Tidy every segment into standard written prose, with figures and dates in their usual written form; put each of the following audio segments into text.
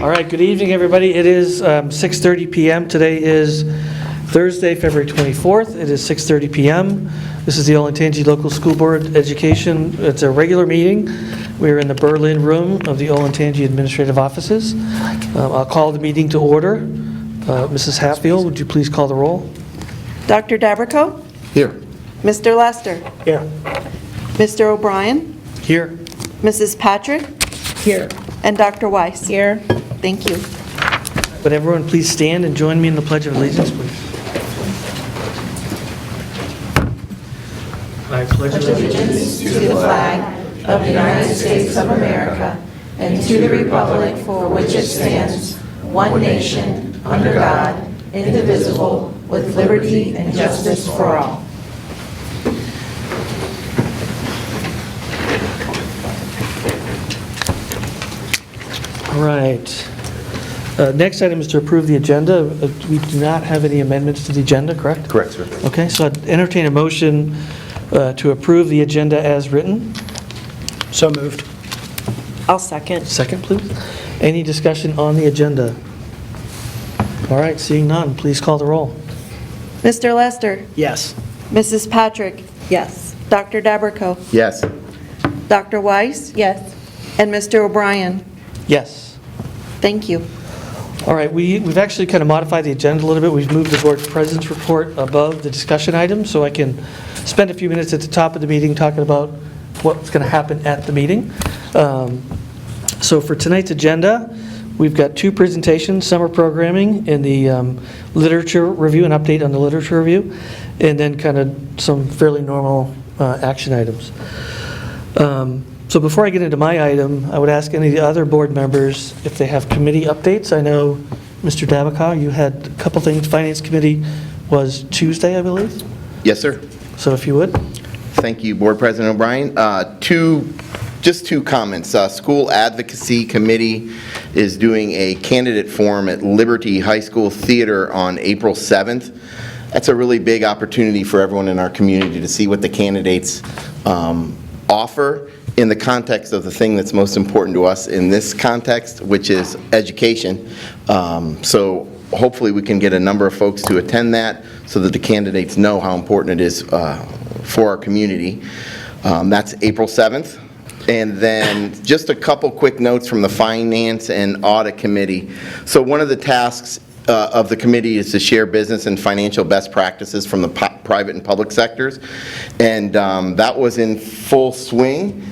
All right, good evening, everybody. It is 6:30 p.m. Today is Thursday, February 24th. It is 6:30 p.m. This is the Olentangy Local School Board Education. It's a regular meeting. We're in the Berlin room of the Olentangy Administrative Offices. I'll call the meeting to order. Mrs. Hatfield, would you please call the roll? Dr. Dabrico? Here. Mr. Lester? Here. Mr. O'Brien? Here. Mrs. Patrick? Here. And Dr. Weiss? Here. Thank you. Would everyone please stand and join me in the Pledge of Allegiance, please? I pledge Allegiance to the flag of the United States of America and to the republic for which it stands, one nation, under God, indivisible, with liberty and justice for all. All right. Next item is to approve the agenda. We do not have any amendments to the agenda, correct? Correct, sir. Okay, so I'd entertain a motion to approve the agenda as written. So moved. I'll second. Second, please. Any discussion on the agenda? All right, seeing none, please call the roll. Mr. Lester? Yes. Mrs. Patrick? Yes. Dr. Dabrico? Yes. Dr. Weiss? Yes. And Mr. O'Brien? Yes. Thank you. All right, we've actually kind of modified the agenda a little bit. We've moved the board president's report above the discussion items, so I can spend a few minutes at the top of the meeting talking about what's going to happen at the meeting. So for tonight's agenda, we've got two presentations, summer programming and the literature review, an update on the literature review, and then kind of some fairly normal action items. So before I get into my item, I would ask any of the other board members if they have committee updates. I know, Mr. Dabicow, you had a couple things. Finance Committee was Tuesday, I believe. Yes, sir. So if you would. Thank you, Board President O'Brien. Just two comments. School Advocacy Committee is doing a candidate forum at Liberty High School Theater on April 7th. That's a really big opportunity for everyone in our community to see what the candidates offer in the context of the thing that's most important to us in this context, which is education. So hopefully we can get a number of folks to attend that so that the candidates know how important it is for our community. That's April 7th. And then just a couple quick notes from the Finance and Audit Committee. So one of the tasks of the committee is to share business and financial best practices from the private and public sectors, and that was in full swing.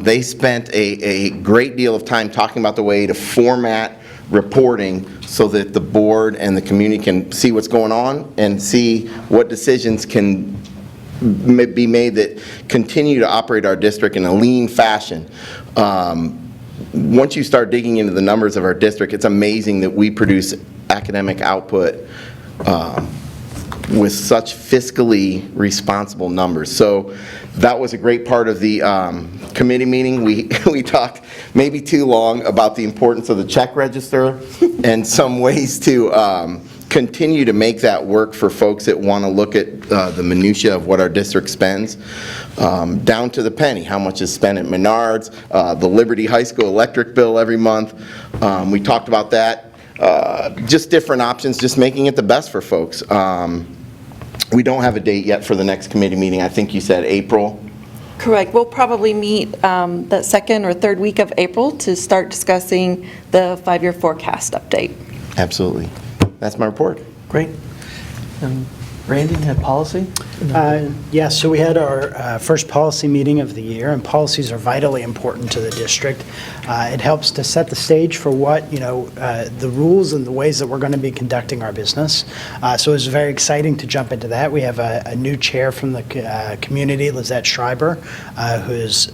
They spent a great deal of time talking about the way to format reporting so that the board and the community can see what's going on and see what decisions can be made that continue to operate our district in a lean fashion. Once you start digging into the numbers of our district, it's amazing that we produce academic output with such fiscally responsible numbers. So that was a great part of the committee meeting. We talked maybe too long about the importance of the check register and some ways to continue to make that work for folks that want to look at the minutia of what our district spends, down to the penny, how much is spent at Menards, the Liberty High School electric bill every month. We talked about that. Just different options, just making it the best for folks. We don't have a date yet for the next committee meeting. I think you said April. Correct. We'll probably meet that second or third week of April to start discussing the 5-year forecast update. Absolutely. That's my report. Great. And Randy had policy? Yes, so we had our first policy meeting of the year, and policies are vitally important to the district. It helps to set the stage for what, the rules and the ways that we're going to be conducting our business. So it was very exciting to jump into that. We have a new chair from the community, Lizette Schreiber, who's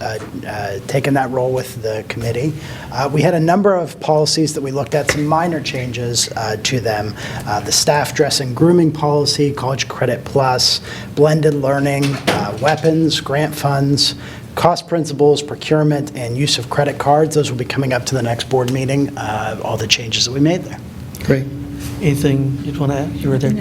taken that role with the committee. We had a number of policies that we looked at, some minor changes to them. The staff dress and grooming policy, college credit plus, blended learning, weapons, grant funds, cost principles, procurement, and use of credit cards. Those will be coming up to the next board meeting, all the changes that we made there. Great. Anything you'd want to add? You were there.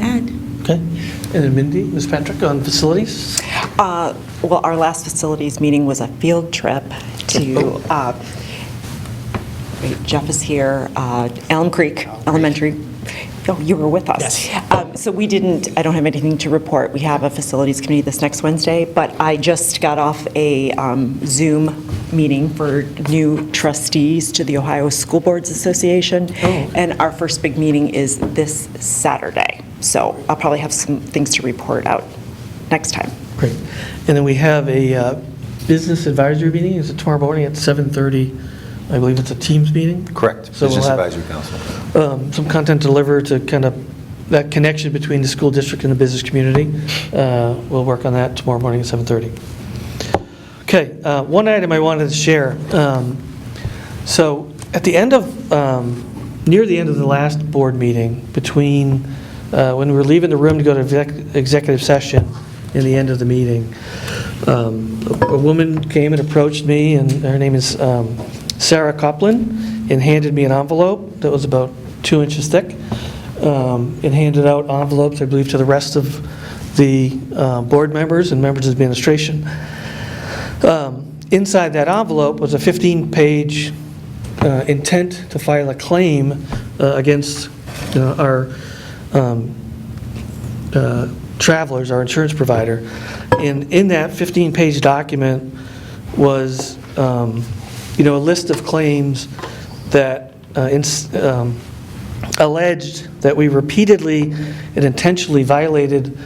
Okay. And then Mindy, Ms. Patrick, on facilities? Well, our last facilities meeting was a field trip to Great. Jeff is here. Elm Creek Elementary. Oh, you were with us. Yes. So I don't have anything to report. We have a facilities committee this next Wednesday, but I just got off a Zoom meeting for new trustees to the Ohio School Boards Association. And our first big meeting is this Saturday. So I'll probably have some things to report out next time. Great. And then we have a business advisory meeting. Is it tomorrow morning at 7:30? I believe it's a Teams meeting? Correct. So we'll Business have, Advisory Council. some content to deliver to kind of that connection between the school district and the business community. We'll work on that tomorrow morning at 7:30. Okay, one item I wanted to share. So at the end of, near the end of the last board meeting, between when we were leaving the room to go to executive session in the end of the meeting, a woman came and approached me, and her name is Sarah Copeland, and handed me an envelope that was about 2 inches thick, and handed out envelopes, I believe, to the rest of the board members and members of the administration. Inside that envelope was a 15-page intent to file a claim against our travelers, our insurance provider. And in that 15-page document was a list of claims that alleged that we repeatedly and intentionally violated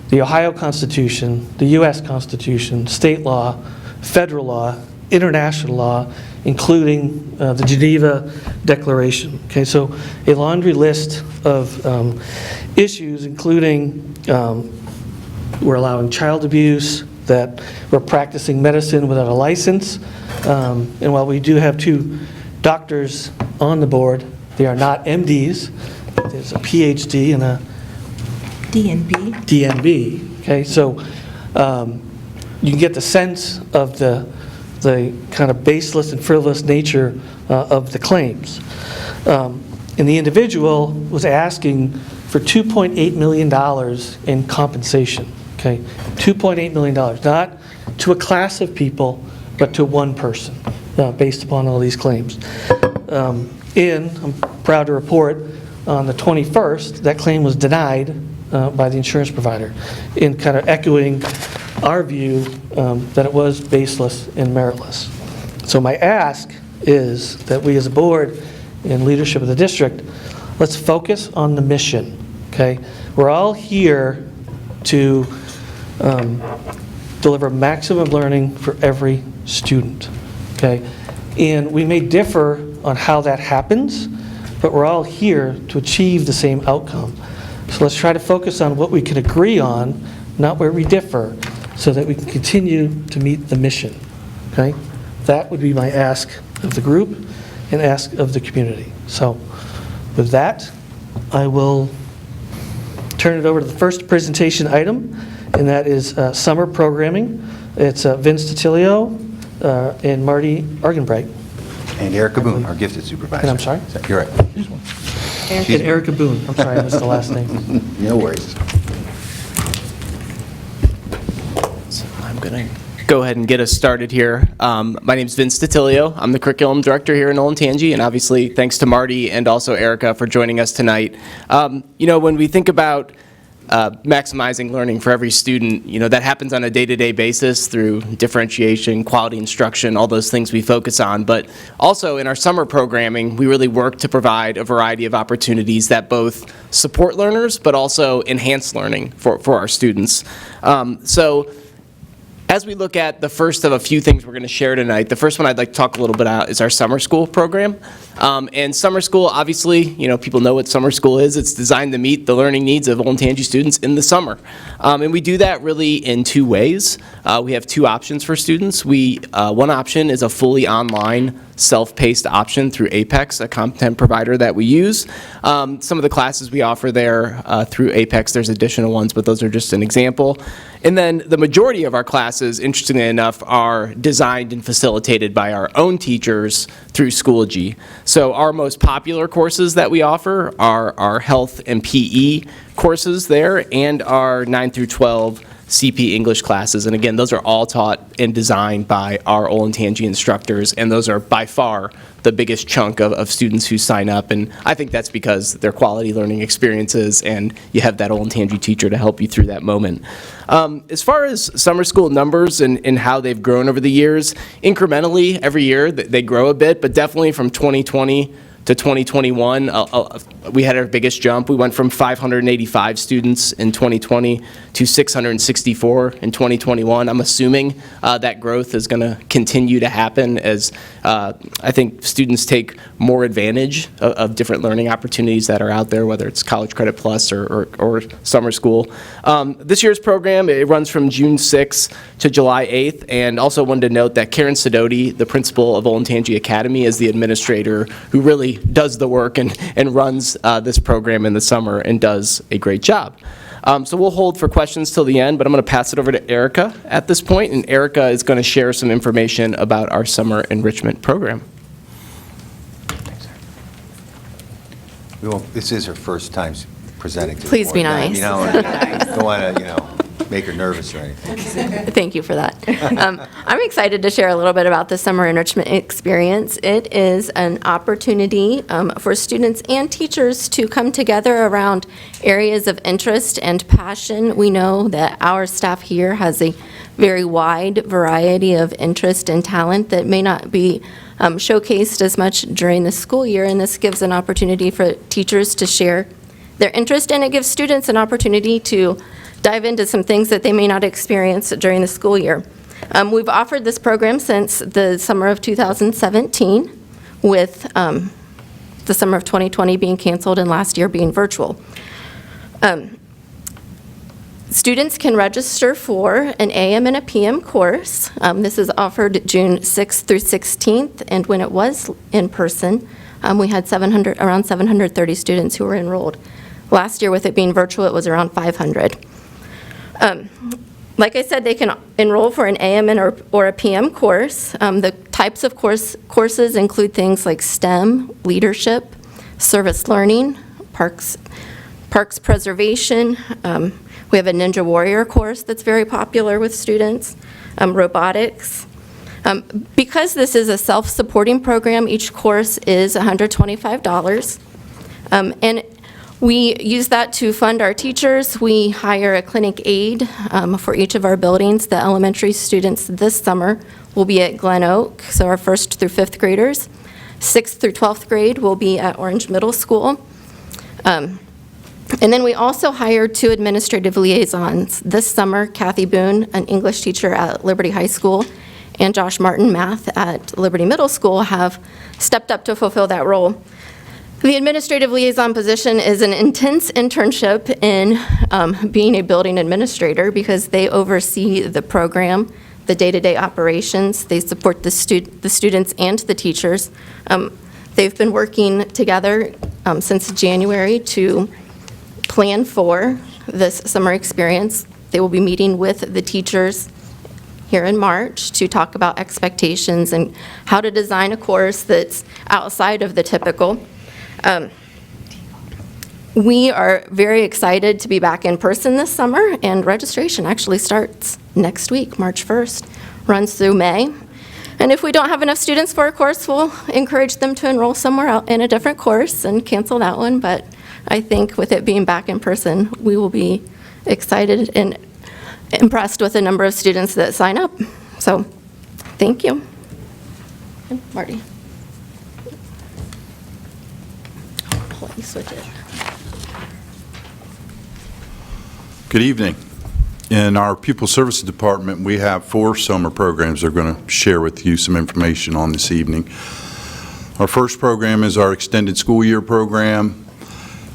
the Ohio Constitution, the U.S. Constitution, state law, federal law, international law, including the Geneva Declaration. Okay, so a laundry list of issues, including we're allowing child abuse, that we're practicing medicine without a license, and while we do have 2 doctors on the board, they are not MDs. There's a PhD and a DNB. Okay, so you can get the sense of the kind of baseless and frivolous nature of the claims. And the individual was asking for $2.8 million in compensation. Okay, $2.8 million, not to a class of people, but to one person, based upon all these claims. And I'm proud to report, on the 21st, that claim was denied by the insurance provider, in kind of echoing our view that it was baseless and meritless. So my ask is that we as a board and leadership of the district, let's focus on the mission, okay? We're all here to deliver maximum learning for every student, okay? And we may differ on how that happens, but we're all here to achieve the same outcome. So let's try to focus on what we can agree on, not where we differ, so that we can continue to meet the mission, okay? That would be my ask of the group and ask of the community. So with that, I will turn it over to the first presentation item, and that is summer programming. It's Vince Titilio and Marty Argenbright. And Erica Boone, our gifted supervisor. And I'm sorry? You're right. Here's one. And Erica Boone. I'm sorry, I missed the last name. No worries. So I'm going to go ahead and get us started here. My name's Vince Titilio. I'm the curriculum director here in Olentangy, and obviously thanks to Marty and also Erica for joining us tonight. When we think about maximizing learning for every student, that happens on a day-to-day basis through differentiation, quality instruction, all those things we focus on. But also in our summer programming, we really work to provide a variety of opportunities that both support learners but also enhance learning for our students. So as we look at the first of a few things we're going to share tonight, the first one I'd like to talk a little bit about is our summer school program. And summer school, obviously, people know what summer school is. It's designed to meet the learning needs of Olentangy students in the summer. And we do that really in 2 ways. We have 2 options for students. One option is a fully online, self-paced option through Apex, a content provider that we use. Some of the classes we offer there through Apex, there's additional ones, but those are just an example. And then the majority of our classes, interestingly enough, are designed and facilitated by our own teachers through Schoology. So our most popular courses that we offer are our health and PE courses there and our 9 through 12 CP English classes. And again, those are all taught and designed by our Olentangy instructors, and those are by far the biggest chunk of students who sign up. And I think that's because they're quality learning experiences, and you have that Olentangy teacher to help you through that moment. As far as summer school numbers and how they've grown over the years, incrementally every year they grow a bit, but definitely from 2020 to 2021, we had our biggest jump. We went from 585 students in 2020 to 664 in 2021. I'm assuming that growth is going to continue to happen as I think students take more advantage of different learning opportunities that are out there, whether it's College Credit Plus or summer school. This year's program, it runs from June 6th to July 8th, and also wanted to note that Karen Sidoti, the principal of Olentangy Academy, is the administrator who really does the work and runs this program in the summer and does a great job. So we'll hold for questions till the end, but I'm going to pass it over to Erica at this point, and Erica is going to share some information about our summer enrichment program. This is her first time presenting to the Please be board. nice. You know, don't want to, make her nervous or anything. Thank you for that. I'm excited to share a little bit about the summer enrichment experience. It is an opportunity for students and teachers to come together around areas of interest and passion. We know that our staff here has a very wide variety of interest and talent that may not be showcased as much during the school year, and this gives an opportunity for teachers to share their interest, and it gives students an opportunity to dive into some things that they may not experience during the school year. We've offered this program since the summer of 2017, with the summer of 2020 being canceled and last year being virtual. Students can register for an AM and a PM course. This is offered June 6th through 16th, and when it was in person, we had around 730 students who were enrolled. Last year, with it being virtual, it was around 500. Like I said, they can enroll for an AM or a PM course. The types of courses include things like STEM, leadership, service learning, parks preservation. We have a Ninja Warrior course that's very popular with students, robotics. Because this is a self-supporting program, each course is $125. And we use that to fund our teachers. We hire a clinic aide for each of our buildings. The elementary students this summer will be at Glen Oak, so our 1st through 5th graders. 6th through 12th grade will be at Orange Middle School. And then we also hired 2 administrative liaisons. This summer, Kathy Boone, an English teacher at Liberty High School, and Josh Martin, math at Liberty Middle School, have stepped up to fulfill that role. The administrative liaison position is an intense internship in being a building administrator because they oversee the program, the day-to-day operations. They support the students and the teachers. They've been working together since January to plan for this summer experience. They will be meeting with the teachers here in March to talk about expectations and how to design a course that's outside of the typical. We are very excited to be back in person this summer, and registration actually starts next week, March 1st, runs through May. And if we don't have enough students for a course, we'll encourage them to enroll somewhere else in a different course and cancel that one. But I think with it being back in person, we will be excited and impressed with the number of students that sign up. So, thank you. And Marty. Let me switch it. Good evening. In our Pupil Services Department, we have 4 summer programs they're going to share with you some information on this evening. Our first program is our extended school year program.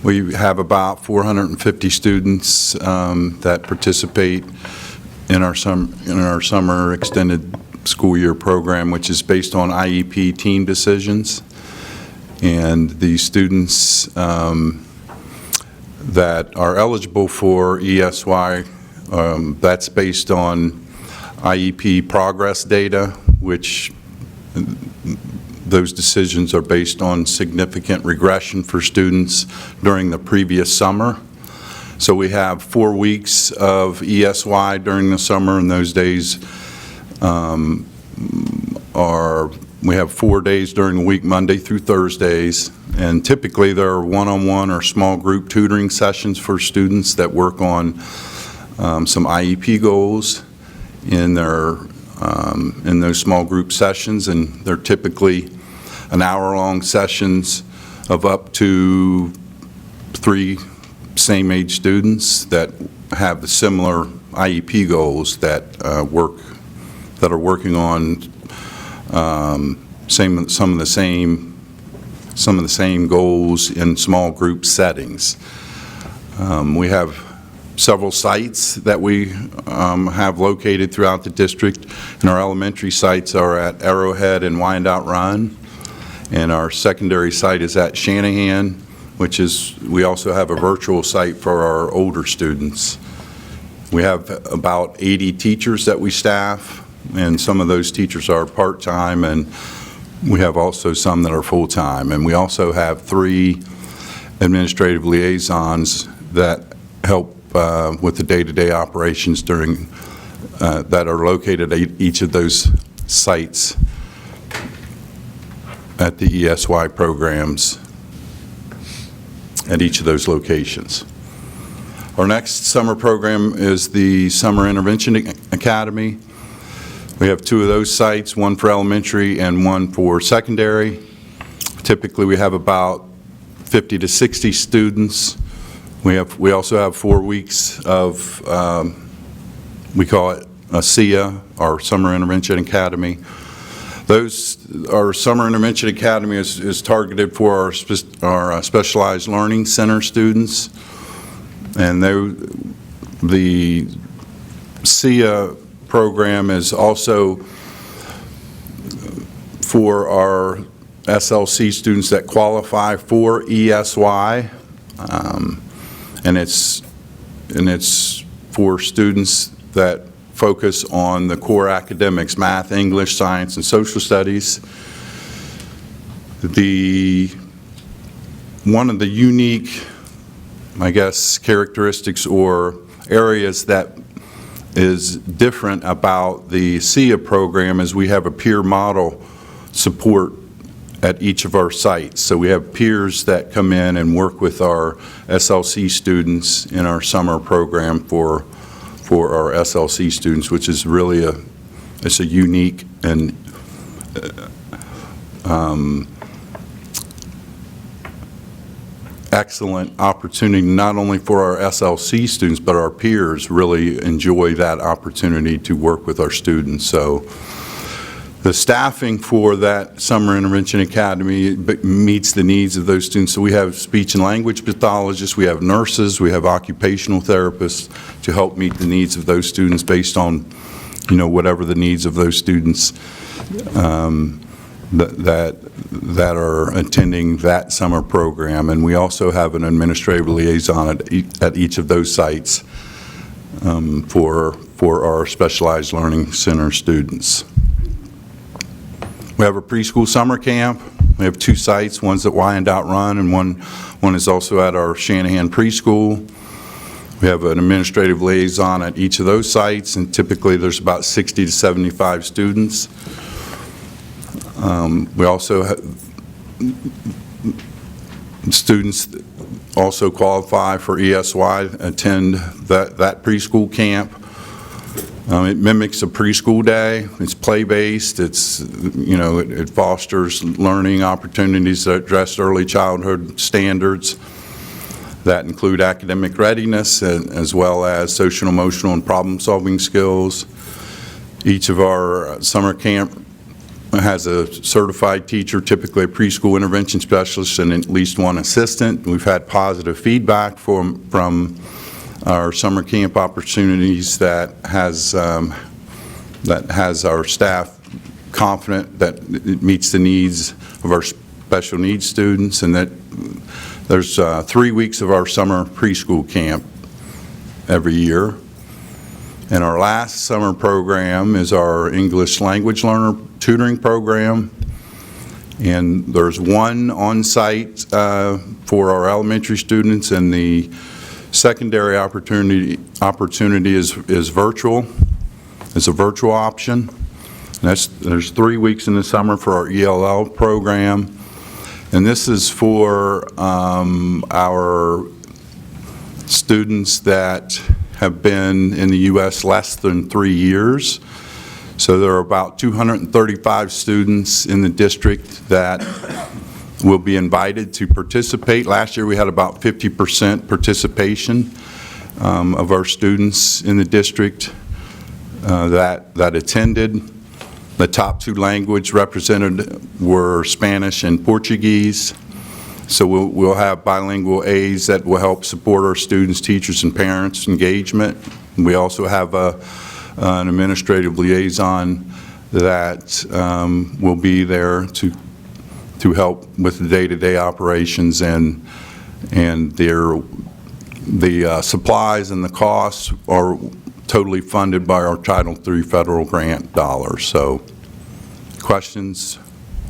We have about 450 students that participate in our summer extended school year program, which is based on IEP team decisions. And the students that are eligible for ESY, that's based on IEP progress data, which those decisions are based on significant regression for students during the previous summer. So we have 4 weeks of ESY during the summer, and those days we have 4 days during the week, Monday through Thursdays, and typically there are one-on-one or small group tutoring sessions for students that work on some IEP goals in those small group sessions, and they're typically an hour-long sessions of up to 3 same-age students that have the similar IEP goals that are working on some of the same goals in small group settings. We have several sites that we have located throughout the district, and our elementary sites are at Arrowhead and Wyandotte Run, and our secondary site is at Shanahan, which is, we also have a virtual site for our older students. We have about 80 teachers that we staff, and some of those teachers are part-time, and we have also some that are full-time. And we also have 3 administrative liaisons that help with the day-to-day operations during that are located at each of those sites at the ESY programs at each of those locations. Our next summer program is the Summer Intervention Academy. We have 2 of those sites, one for elementary and one for secondary. Typically, we have about 50 to 60 students. We also have 4 weeks of, we call it a SIA, our Summer Intervention Academy. Our Summer Intervention Academy is targeted for our Specialized Learning Center students, and the SIA program is also for our SLC students that qualify for ESY, and it's for students that focus on the core academics, math, English, science, and social studies. One of the unique, I guess, characteristics or areas that is different about the SIA program is we have a peer model support at each of our sites. So we have peers that come in and work with our SLC students in our summer program for our SLC students, which is really it's a unique and excellent opportunity, not only for our SLC students, but our peers really enjoy that opportunity to work with our students. So the staffing for that Summer Intervention Academy meets the needs of those students. So we have speech and language pathologists, we have nurses, we have occupational therapists to help meet the needs of those students based on, whatever the needs of those students that are attending that summer program. And we also have an administrative liaison at each of those sites for our Specialized Learning Center students. We have a preschool summer camp. We have 2 sites. One's at Wyandotte Run, and one is also at our Shanahan preschool. We have an administrative liaison at each of those sites, and typically there's about 60 to 75 students. We also have students that also qualify for ESY, attend that preschool camp. It mimics a preschool day. It's play-based. It fosters learning opportunities that address early childhood standards that include academic readiness as well as social, emotional, and problem-solving skills. Each of our summer camp has a certified teacher, typically a preschool intervention specialist, and at least one assistant. We've had positive feedback from our summer camp opportunities that has our staff confident that it meets the needs of our special needs students, and that there's 3 weeks of our summer preschool camp every year. And our last summer program is our English language learner tutoring program. And there's one on-site for our elementary students, and the Secondary opportunity is virtual. It's a virtual option. There's 3 weeks in the summer for our ELL program, and this is for our students that have been in the U.S. less than 3 years. So there are about 235 students in the district that will be invited to participate. Last year we had about 50% participation of our students in the district that attended. The top 2 languages represented were Spanish and Portuguese. So we'll have bilingual aides that will help support our students, teachers, and parents' engagement. We also have an administrative liaison that will be there to help with the day-to-day operations, and the supplies and the costs are totally funded by our Title III federal grant dollars. So, questions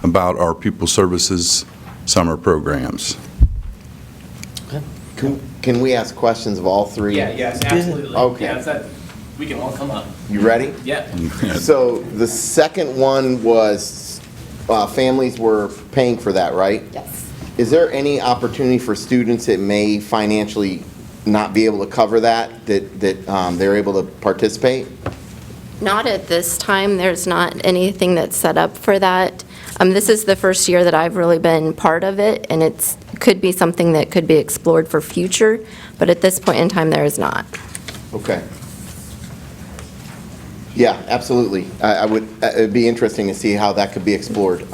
about our pupil services summer programs? Can we ask questions of all 3? Yes, absolutely. Okay. Yeah, we can all come up. You ready? Yeah. So the second one was families were paying for that, right? Yes. Is there any opportunity for students that may financially not be able to cover that they're able to participate? Not at this time. There's not anything that's set up for that. This is the first year that I've really been part of it, and it could be something that could be explored for future, but at this point in time, there is not. Okay. Yeah, absolutely. It'd be interesting to see how that could be explored.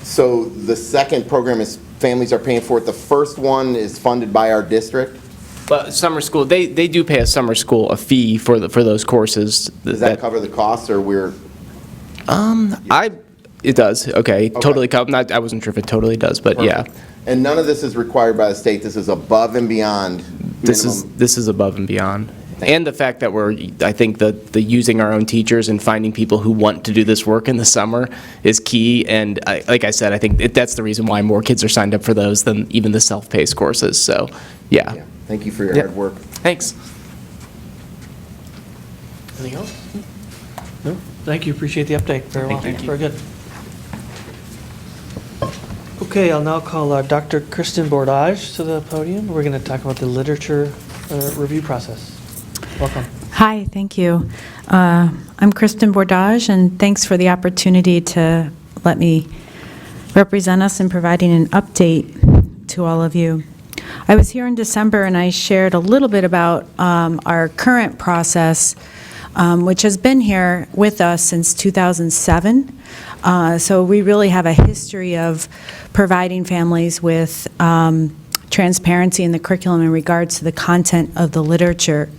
So the second program is families are paying for it. The first one is funded by our district. But summer school, they do pay a summer school a fee for those courses. Does that cover the cost, or we're? It does. Okay, totally cover. I wasn't sure if it totally does, but yeah. And none of this is required by the state. This is above and beyond. This is above and beyond. And the fact that I think the using our own teachers and finding people who want to do this work in the summer is key. And like I said, I think that's the reason why more kids are signed up for those than even the self-paced courses. So, yeah. Thank you for your hard work. Thanks. Anything else? No? Thank you, appreciate the update. Very well. Thank you. Very good. Okay, I'll now call Dr. Kristen Bordage to the podium. We're going to talk about the literature review process. Welcome. Hi, thank you. I'm Kristen Bordage, and thanks for the opportunity to let me represent us in providing an update to all of you. I was here in December, and I shared a little bit about our current process, which has been here with us since 2007. So we really have a history of providing families with transparency in the curriculum in regards to the content of the literature.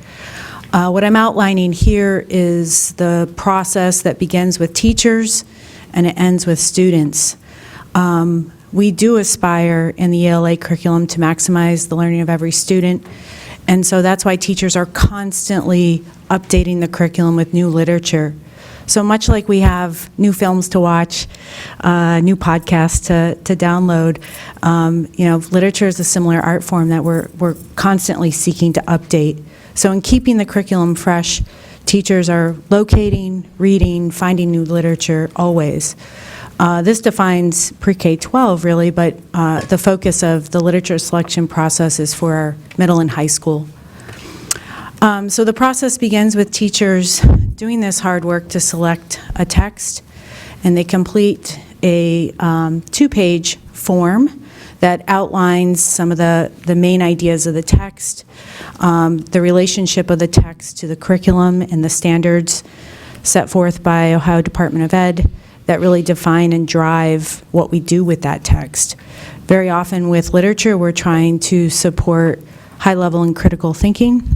What I'm outlining here is the process that begins with teachers and it ends with students. We do aspire in the ELA curriculum to maximize the learning of every student, and so that's why teachers are constantly updating the curriculum with new literature. So much like we have new films to watch, new podcasts to download, literature is a similar art form that we're constantly seeking to update. So in keeping the curriculum fresh, teachers are locating, reading, finding new literature always. This defines pre-K-12 really, but the focus of the literature selection process is for our middle and high school. So the process begins with teachers doing this hard work to select a text, and they complete a 2-page form that outlines some of the main ideas of the text, the relationship of the text to the curriculum and the standards set forth by Ohio Department of Ed that really define and drive what we do with that text. Very often with literature, we're trying to support high-level and critical thinking,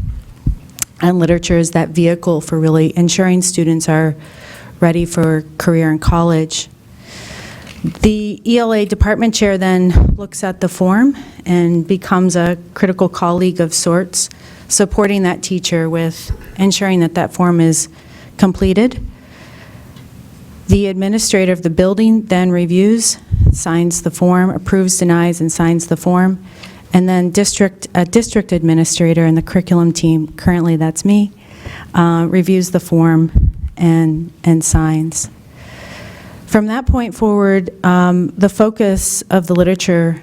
and literature is that vehicle for really ensuring students are ready for career and college. The ELA department chair then looks at the form and becomes a critical colleague of sorts, supporting that teacher with ensuring that that form is completed. The administrator of the building then reviews, signs the form, approves, denies, and signs the form, And then a district administrator and the curriculum team, currently that's me, reviews the form and signs. From that point forward, the focus of the literature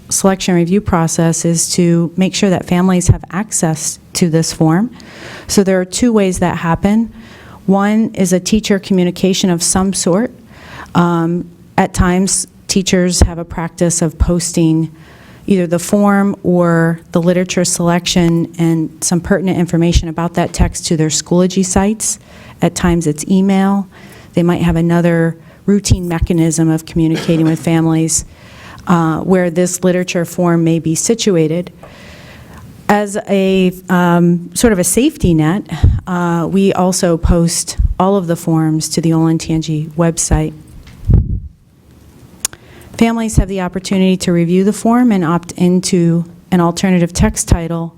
selection review process is to make sure that families have access to this form. So there are two ways that happen. One is a teacher communication of some sort. At times, teachers have a practice of posting either the form or the literature selection and some pertinent information about that text to their Schoology sites. At times, it's email. They might have another routine mechanism of communicating with families where this literature form may be situated. As a sort of a safety net, we also post all of the forms to the Olentangy website. Families have the opportunity to review the form and opt into an alternative text title,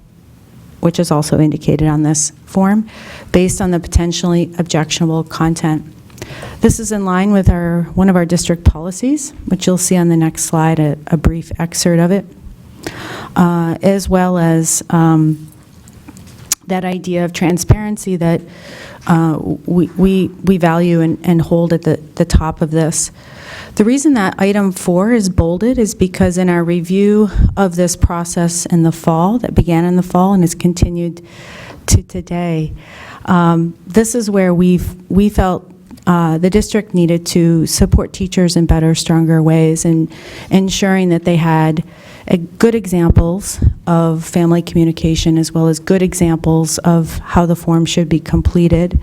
which is also indicated on this form, based on the potentially objectionable content. This is in line with one of our district policies, which you'll see on the next slide, a brief excerpt of it, as well as that idea of transparency that we value and hold at the top of this. The reason that item 4 is bolded is because in our review of this process in the fall, that began in the fall and has continued to today, this is where we felt the district needed to support teachers in better, stronger ways, and ensuring that they had good examples of family communication as well as good examples of how the form should be completed.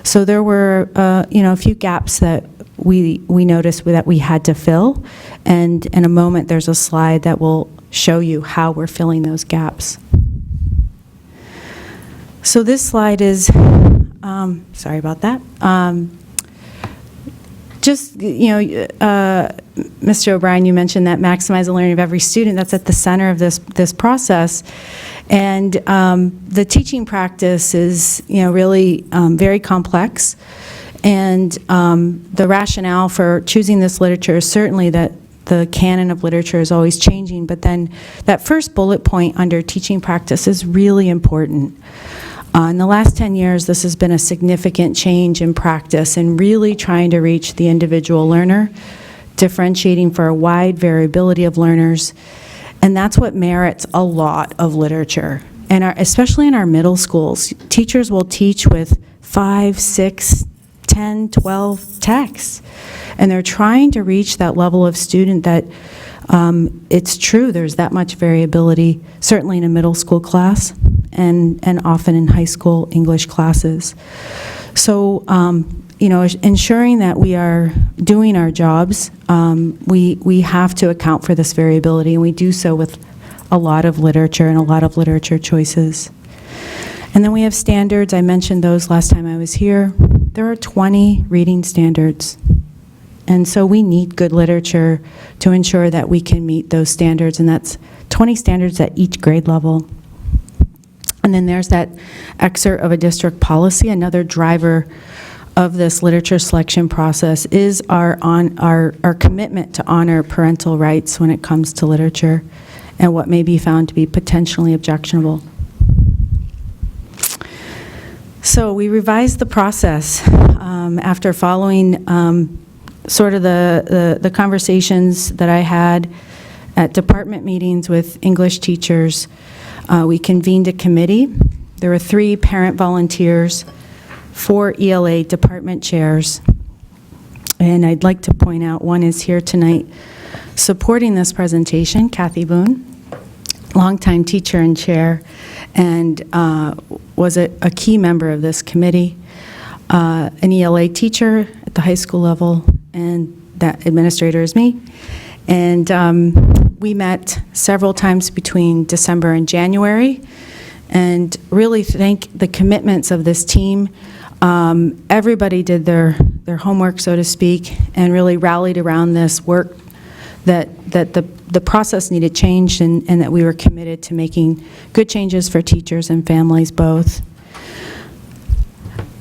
So there were, a few gaps that we noticed that we had to fill, and in a moment there's a slide that will show you how we're filling those gaps. So this slide is, sorry about that. Mr. O'Brien, you mentioned that maximize the learning of every student. That's at the center of this process. And the teaching practice is, really very complex. And the rationale for choosing this literature is certainly that the canon of literature is always changing, but then that first bullet point under teaching practice is really important. In the last 10 years, this has been a significant change in practice and really trying to reach the individual learner, differentiating for a wide variability of learners, and that's what merits a lot of literature. And especially in our middle schools, teachers will teach with 5, 6, 10, 12 texts, and they're trying to reach that level of student that it's true there's that much variability, certainly in a middle school class and often in high school English classes. So, ensuring that we are doing our jobs, we have to account for this variability, and we do so with a lot of literature and a lot of literature choices. And then we have standards. I mentioned those last time I was here. There are 20 reading standards. And so we need good literature to ensure that we can meet those standards, and that's 20 standards at each grade level. And then there's that excerpt of a district policy. Another driver of this literature selection process is our commitment to honor parental rights when it comes to literature and what may be found to be potentially objectionable. So we revised the process after following sort of the conversations that I had at department meetings with English teachers. We convened a committee. There were 3 parent volunteers, 4 ELA department chairs, and I'd like to point out one is here tonight supporting this presentation, Kathy Boone, longtime teacher and chair, and was a key member of this committee, an ELA teacher at the high school level, and that administrator is me. And we met several times between December and January, and really thank the commitments of this team. Everybody did their homework, so to speak, and really rallied around this work that the process needed changed, and that we were committed to making good changes for teachers and families both.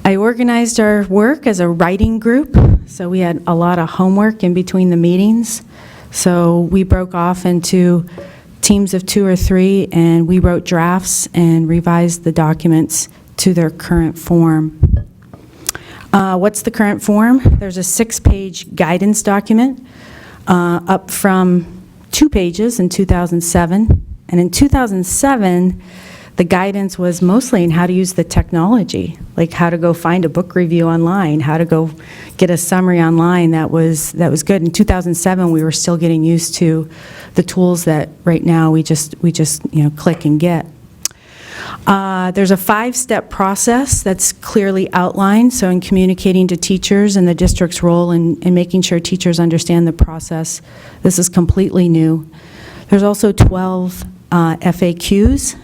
I organized our work as a writing group, so we had a lot of homework in between the meetings. So we broke off into teams of 2 or 3, and we wrote drafts and revised the documents to their current form. What's the current form? There's a 6-page guidance document, up from 2 pages in 2007. And in 2007, the guidance was mostly in how to use the technology, like how to go find a book review online, how to go get a summary online that was good. In 2007, we were still getting used to the tools that right now we just click and get. There's a 5-step process that's clearly outlined, so in communicating to teachers and the district's role in making sure teachers understand the process, this is completely new. There's also 12 FAQs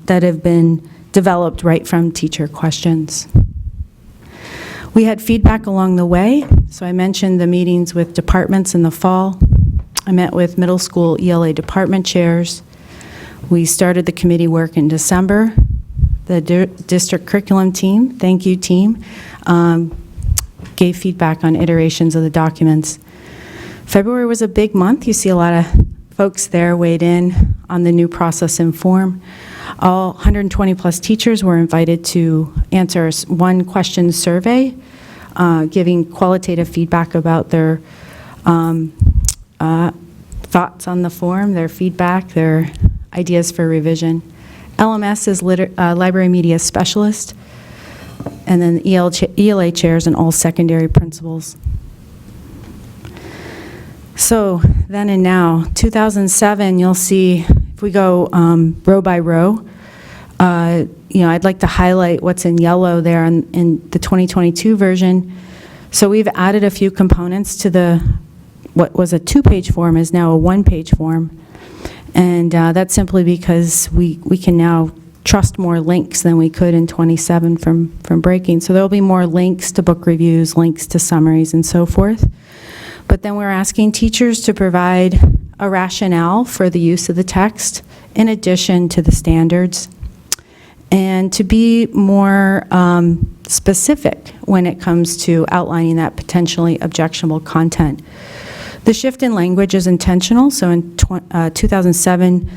that have been developed right from teacher questions. We had feedback along the way, so I mentioned the meetings with departments in the fall. I met with middle school ELA department chairs. We started the committee work in December. The district curriculum team, thank you team, gave feedback on iterations of the documents. February was a big month. You see a lot of folks there weighed in on the new process and form. All 120 plus teachers were invited to answer one question survey, giving qualitative feedback about their thoughts on the form, their feedback, their ideas for revision. LMS is library media specialist, and then ELA chairs and all secondary principals. So then and now, 2007, you'll see, if we go row by row, I'd like to highlight what's in yellow there in the 2022 version. So we've added a few components to what was a 2-page form is now a 1-page form. And that's simply because we can now trust more links than we could in 27 from breaking. So there'll be more links to book reviews, links to summaries, and so forth. But then we're asking teachers to provide a rationale for the use of the text in addition to the standards, and to be more specific when it comes to outlining that potentially objectionable content. The shift in language is intentional, so in 2007,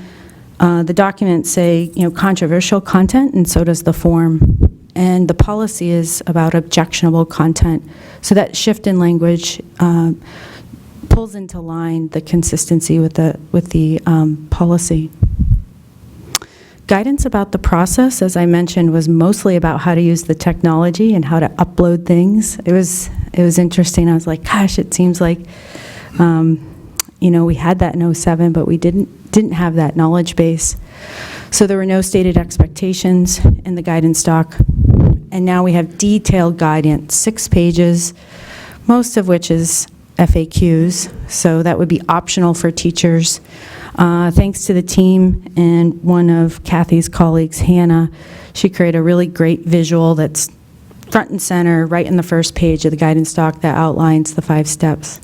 the documents say, controversial content, and so does the form. And the policy is about objectionable content. So that shift in language pulls into line the consistency with the policy. Guidance about the process, as I mentioned, was mostly about how to use the technology and how to upload things. It was interesting. I was like, gosh, it seems like we had that in 07, but we didn't have that knowledge base. So there were no stated expectations in the guidance doc. And now we have detailed guidance, 6 pages, most of which is FAQs. So that would be optional for teachers. Thanks to the team and one of Kathy's colleagues, Hannah, she created a really great visual that's front and center right in the first page of the guidance doc that outlines the 5 steps.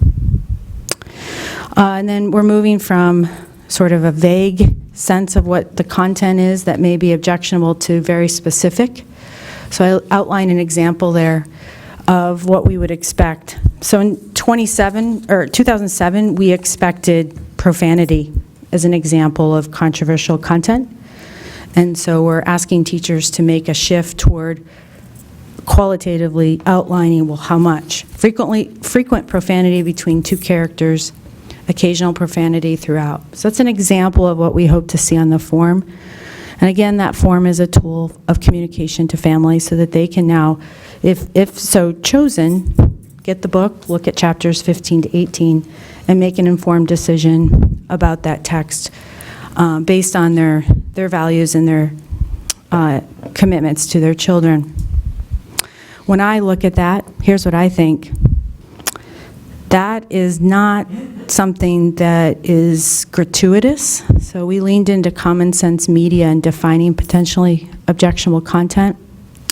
And then we're moving from sort of a vague sense of what the content is that may be objectionable to very specific. So I outline an example there of what we would expect. So in 2007, we expected profanity as an example of controversial content. And so we're asking teachers to make a shift toward qualitatively outlining, well, how much? Frequent profanity between 2 characters, occasional profanity throughout. So that's an example of what we hope to see on the form. And again, that form is a tool of communication to families so that they can now, if so chosen, get the book, look at chapters 15 to 18, and make an informed decision about that text based on their values and their commitments to their children. When I look at that, here's what I think. That is not something that is gratuitous. So we leaned into common sense media and defining potentially objectionable content.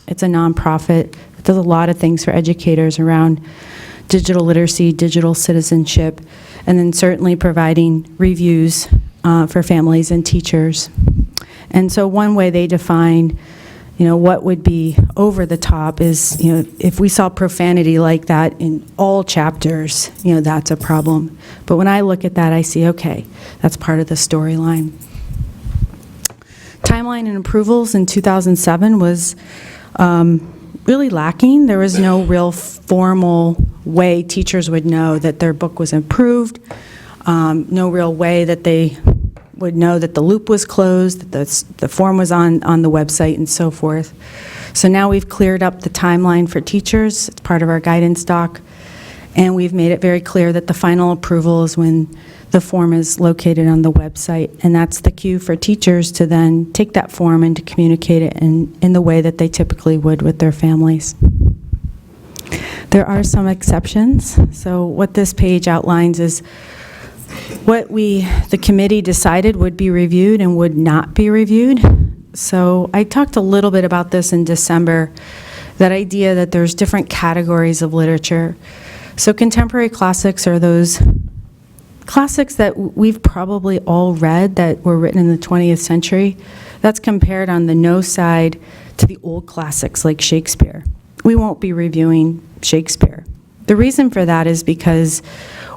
It's a nonprofit. It does a lot of things for educators around digital literacy, digital citizenship, and then certainly providing reviews for families and teachers. And so one way they define what would be over the top is, if we saw profanity like that in all chapters, that's a problem. But when I look at that, I see, okay, that's part of the storyline. Timeline and approvals in 2007 was really lacking. There was no real formal way teachers would know that their book was approved, no real way that they would know that the loop was closed, that the form was on the website, and so forth. So now we've cleared up the timeline for teachers. It's part of our guidance doc, and we've made it very clear that the final approval is when the form is located on the website, and that's the cue for teachers to then take that form and to communicate it in the way that they typically would with their families. There are some exceptions. So what this page outlines is what the committee decided would be reviewed and would not be reviewed. So I talked a little bit about this in December, that idea that there's different categories of literature. So contemporary classics are those classics that we've probably all read that were written in the 20th century. That's compared on the no side to the old classics like Shakespeare. We won't be reviewing Shakespeare. The reason for that is because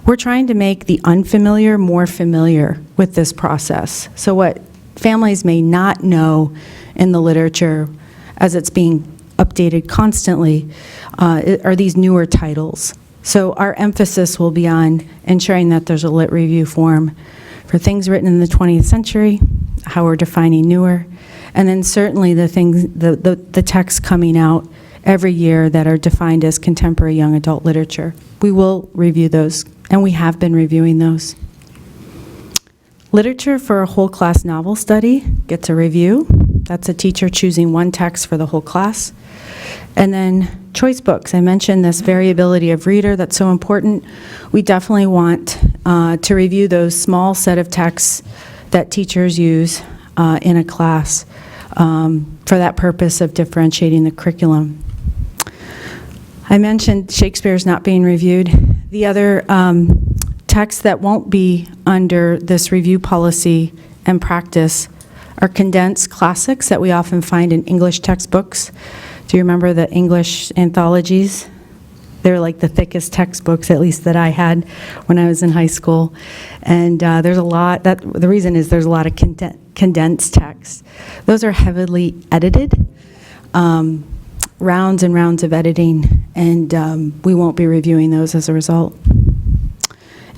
we're trying to make the unfamiliar more familiar with this process. So what families may not know in the literature as it's being updated constantly are these newer titles. So our emphasis will be on ensuring that there's a lit review form for things written in the 20th century, how we're defining newer, and then certainly the texts coming out every year that are defined as contemporary young adult literature. We will review those, and we have been reviewing those. Literature for a whole class novel study gets a review. That's a teacher choosing one text for the whole class. And then choice books. I mentioned this variability of reader that's so important. We definitely want to review those small set of texts that teachers use in a class for that purpose of differentiating the curriculum. I mentioned Shakespeare's not being reviewed. The other texts that won't be under this review policy and practice are condensed classics that we often find in English textbooks. Do you remember the English anthologies? They're like the thickest textbooks, at least that I had when I was in high school. And there's a lot, the reason is there's a lot of condensed text. Those are heavily edited, rounds and rounds of editing, and we won't be reviewing those as a result.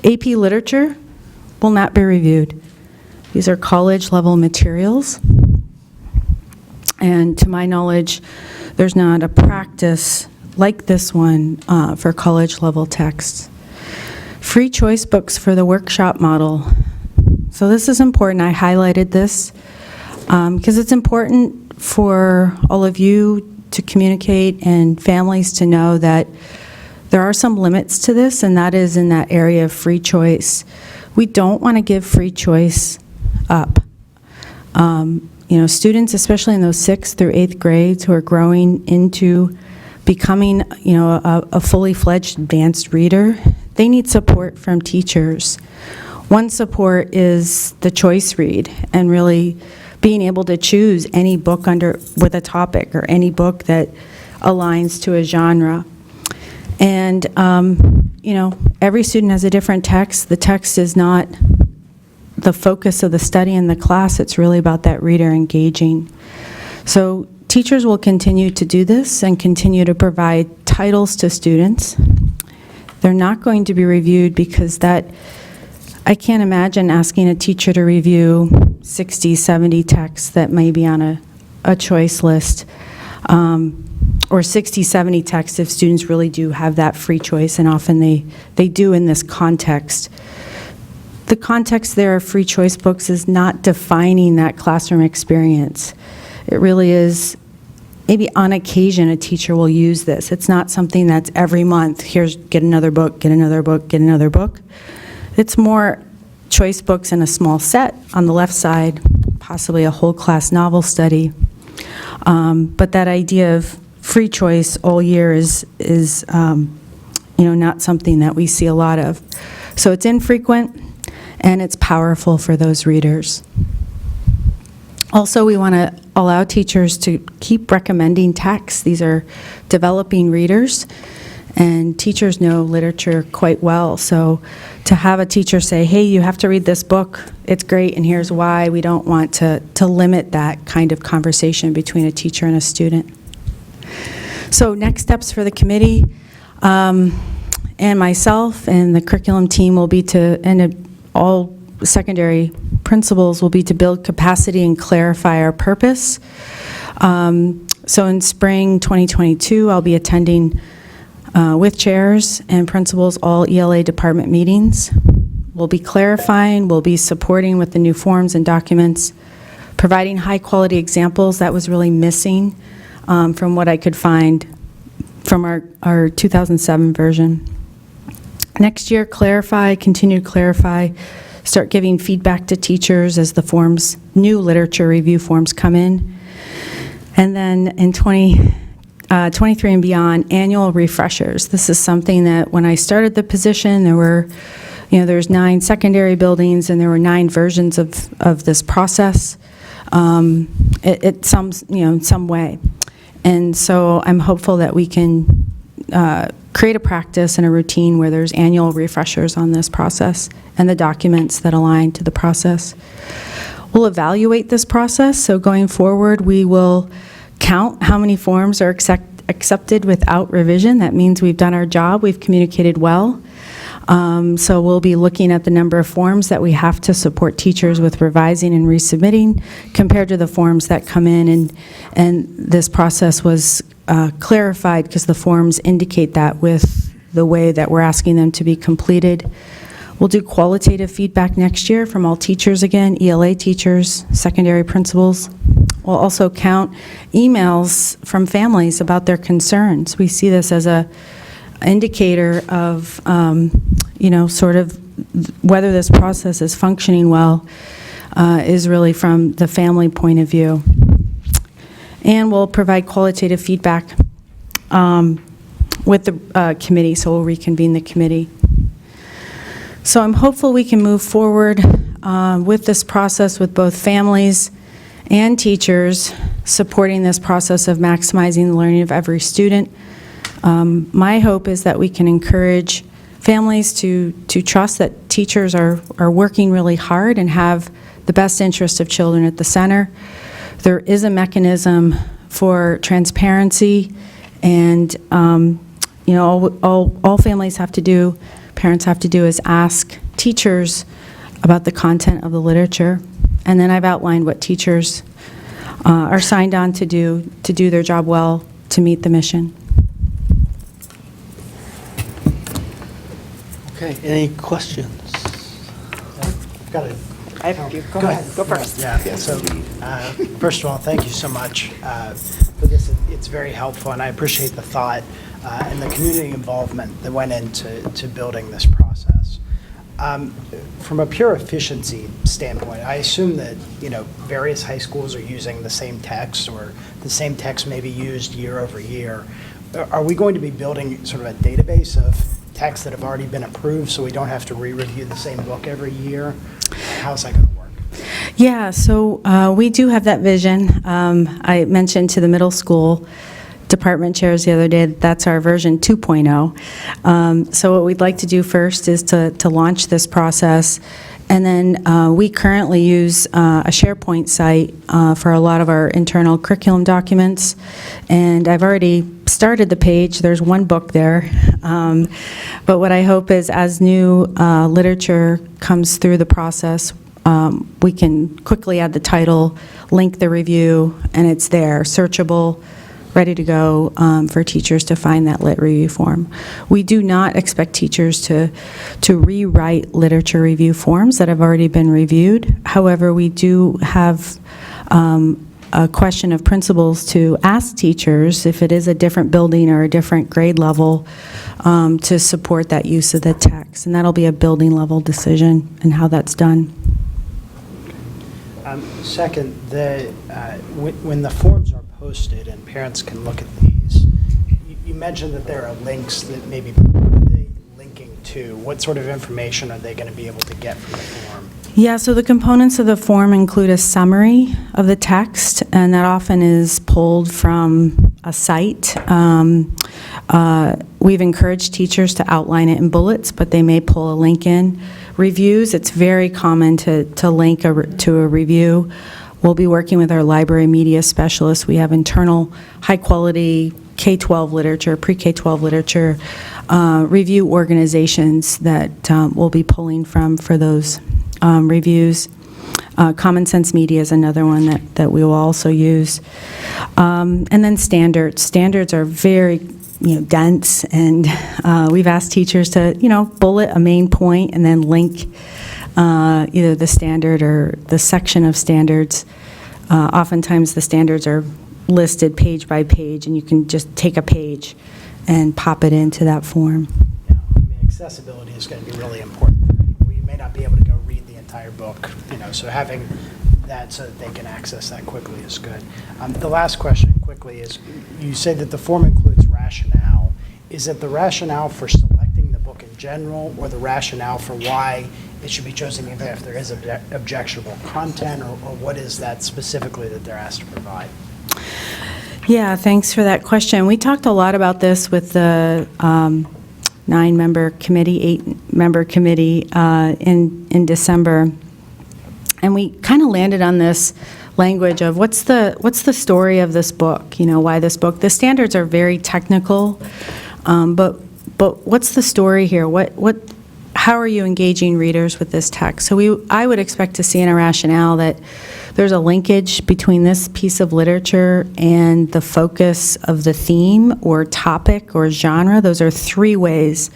AP Literature will not be reviewed. These are college-level materials, and to my knowledge, there's not a practice like this one for college-level texts. Free choice books for the workshop model. So this is important. I highlighted this because it's important for all of you to communicate and families to know that there are some limits to this, and that is in that area of free choice. We don't want to give free choice up. Students, especially in those 6th through 8th grades who are growing into becoming, a fully fledged advanced reader, they need support from teachers. One support is the choice read and really being able to choose any book with a topic or any book that aligns to a genre. And, every student has a different text. The text is not the focus of the study in the class. It's really about that reader engaging. So teachers will continue to do this and continue to provide titles to students. They're not going to be reviewed because I can't imagine asking a teacher to review 60, 70 texts that may be on a choice list, or 60, 70 texts if students really do have that free choice, and often they do in this context. The context there of free choice books is not defining that classroom experience. It really is, maybe on occasion a teacher will use this. It's not something that's every month, get another book, get another book, get another book. It's more choice books in a small set on the left side, possibly a whole class novel study. But that idea of free choice all year is not something that we see a lot of. So it's infrequent and it's powerful for those readers. Also, we want to allow teachers to keep recommending texts. These are developing readers, and teachers know literature quite well. So to have a teacher say, hey, you have to read this book, it's great, and here's why, we don't want to limit that kind of conversation between a teacher and a student. So next steps for the committee and myself and the curriculum team will be to, and all secondary principals will be to build capacity and clarify our purpose. So in spring 2022, I'll be attending with chairs and principals all ELA department meetings. We'll be clarifying, we'll be supporting with the new forms and documents, providing high-quality examples. That was really missing from what I could find from our 2007 version. Next year, clarify, continue to clarify, start giving feedback to teachers as the forms, new literature review forms come in. And then in 23 and beyond, annual refreshers. This is something that when I started the position, there's 9 secondary buildings and there were 9 versions of this process. In some way. And so I'm hopeful that we can create a practice and a routine where there's annual refreshers on this process and the documents that align to the process. We'll evaluate this process. So going forward, we will count how many forms are accepted without revision. That means we've done our job, we've communicated well. So we'll be looking at the number of forms that we have to support teachers with revising and resubmitting compared to the forms that come in, and this process was clarified because the forms indicate that with the way that we're asking them to be completed. We'll do qualitative feedback next year from all teachers again, ELA teachers, secondary principals. We'll also count emails from families about their concerns. We see this as a indicator of, sort of whether this process is functioning well is really from the family point of view. And we'll provide qualitative feedback with the committee, so we'll reconvene the committee. So I'm hopeful we can move forward with this process with both families and teachers supporting this process of maximizing the learning of every student. My hope is that we can encourage families to trust that teachers are working really hard and have the best interest of children at the center. There is a mechanism for transparency, and all families have to do, parents have to do, is ask teachers about the content of the literature. And then I've outlined what teachers are signed on to do their job well to meet the mission. Okay, any questions? Got it. I have you. Go ahead. Go first. Yeah. So, first of all, thank you so much for this. It's very helpful, and I appreciate the thought and the community involvement that went into building this process. From a pure efficiency standpoint, I assume that various high schools are using the same text, or the same text may be used year over year. Are we going to be building sort of a database of texts that have already been approved, so we don't have to re-review the same book every year? How's that going to work? Yeah, so we do have that vision. I mentioned to the middle school department chairs the other day that that's our version 2.0. So what we'd like to do first is to launch this process, and then we currently use a SharePoint site for a lot of our internal curriculum documents, and I've already started the page. There's one book there, but what I hope is as new literature comes through the process, we can quickly add the title, link the review, and it's there, searchable, ready to go for teachers to find that lit review form. We do not expect teachers to rewrite literature review forms that have already been reviewed. However, we do have a question of principals to ask teachers if it is a different building or a different grade level to support that use of the text. And that'll be a building level decision and how that's done. Second, when the forms are posted and parents can look at these, you mentioned that there are links that maybe what are they linking to? What sort of information are they going to be able to get from the form? Yeah, so the components of the form include a summary of the text, and that often is pulled from a site. We've encouraged teachers to outline it in bullets, but they may pull a link in. Reviews, it's very common to link to a review. We'll be working with our library media specialists. We have internal high-quality K-12 literature, pre-K-12 literature, review organizations that we'll be pulling from for those reviews. Common Sense Media is another one that we will also use. And then standards. Standards are very dense, and we've asked teachers to, bullet a main point and then link either the standard or the section of standards. Oftentimes the standards are listed page by page, and you can just take a page and pop it into that form. Yeah, accessibility is going to be really important for people. You may not be able to go read the entire book, so having that so that they can access that quickly is good. The last question quickly is, you say that the form includes rationale. Is it the rationale for selecting the book in general, or the rationale for why it should be chosen even if there is objectionable content, or what is that specifically that they're asked to provide? Yeah, thanks for that question. We talked a lot about this with the 8-member committee in December, and we kind of landed on this language of what's the story of this book, why this book. The standards are very technical, but what's the story here? How are you engaging readers with this text? So I would expect to see in a rationale that there's a linkage between this piece of literature and the focus of the theme or topic or genre. Those are 3 ways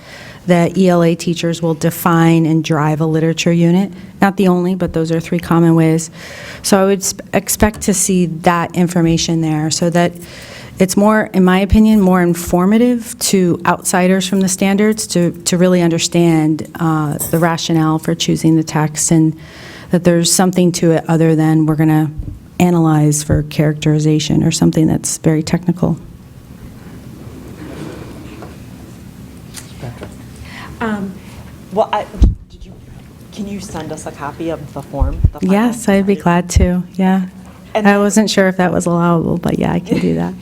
that ELA teachers will define and drive a literature unit. Not the only, but those are 3 common ways. So I would expect to see that information there, so that it's more, in my opinion, more informative to outsiders from the standards to really understand the rationale for choosing the text, and that there's something to it other than we're going to analyze for characterization or something that's very technical. Can you send us a copy of the form? Yes, I'd be glad to, yeah. And I wasn't sure if that was allowable, but yeah, I can do that.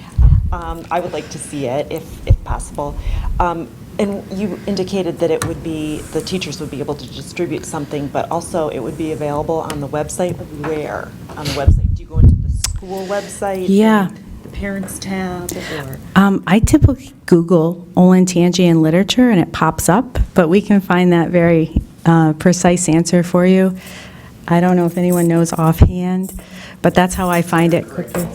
I would like to see it if possible. And you indicated that it would be, the teachers would be able to distribute something, but also it would be available on the website. Where on the website? Do you go into the school website? Yeah. The parents tab? Or? I typically Google Olentangy and literature, and it pops up, but we can find that very precise answer for you. I don't know if anyone knows offhand, but that's how I find it quickly.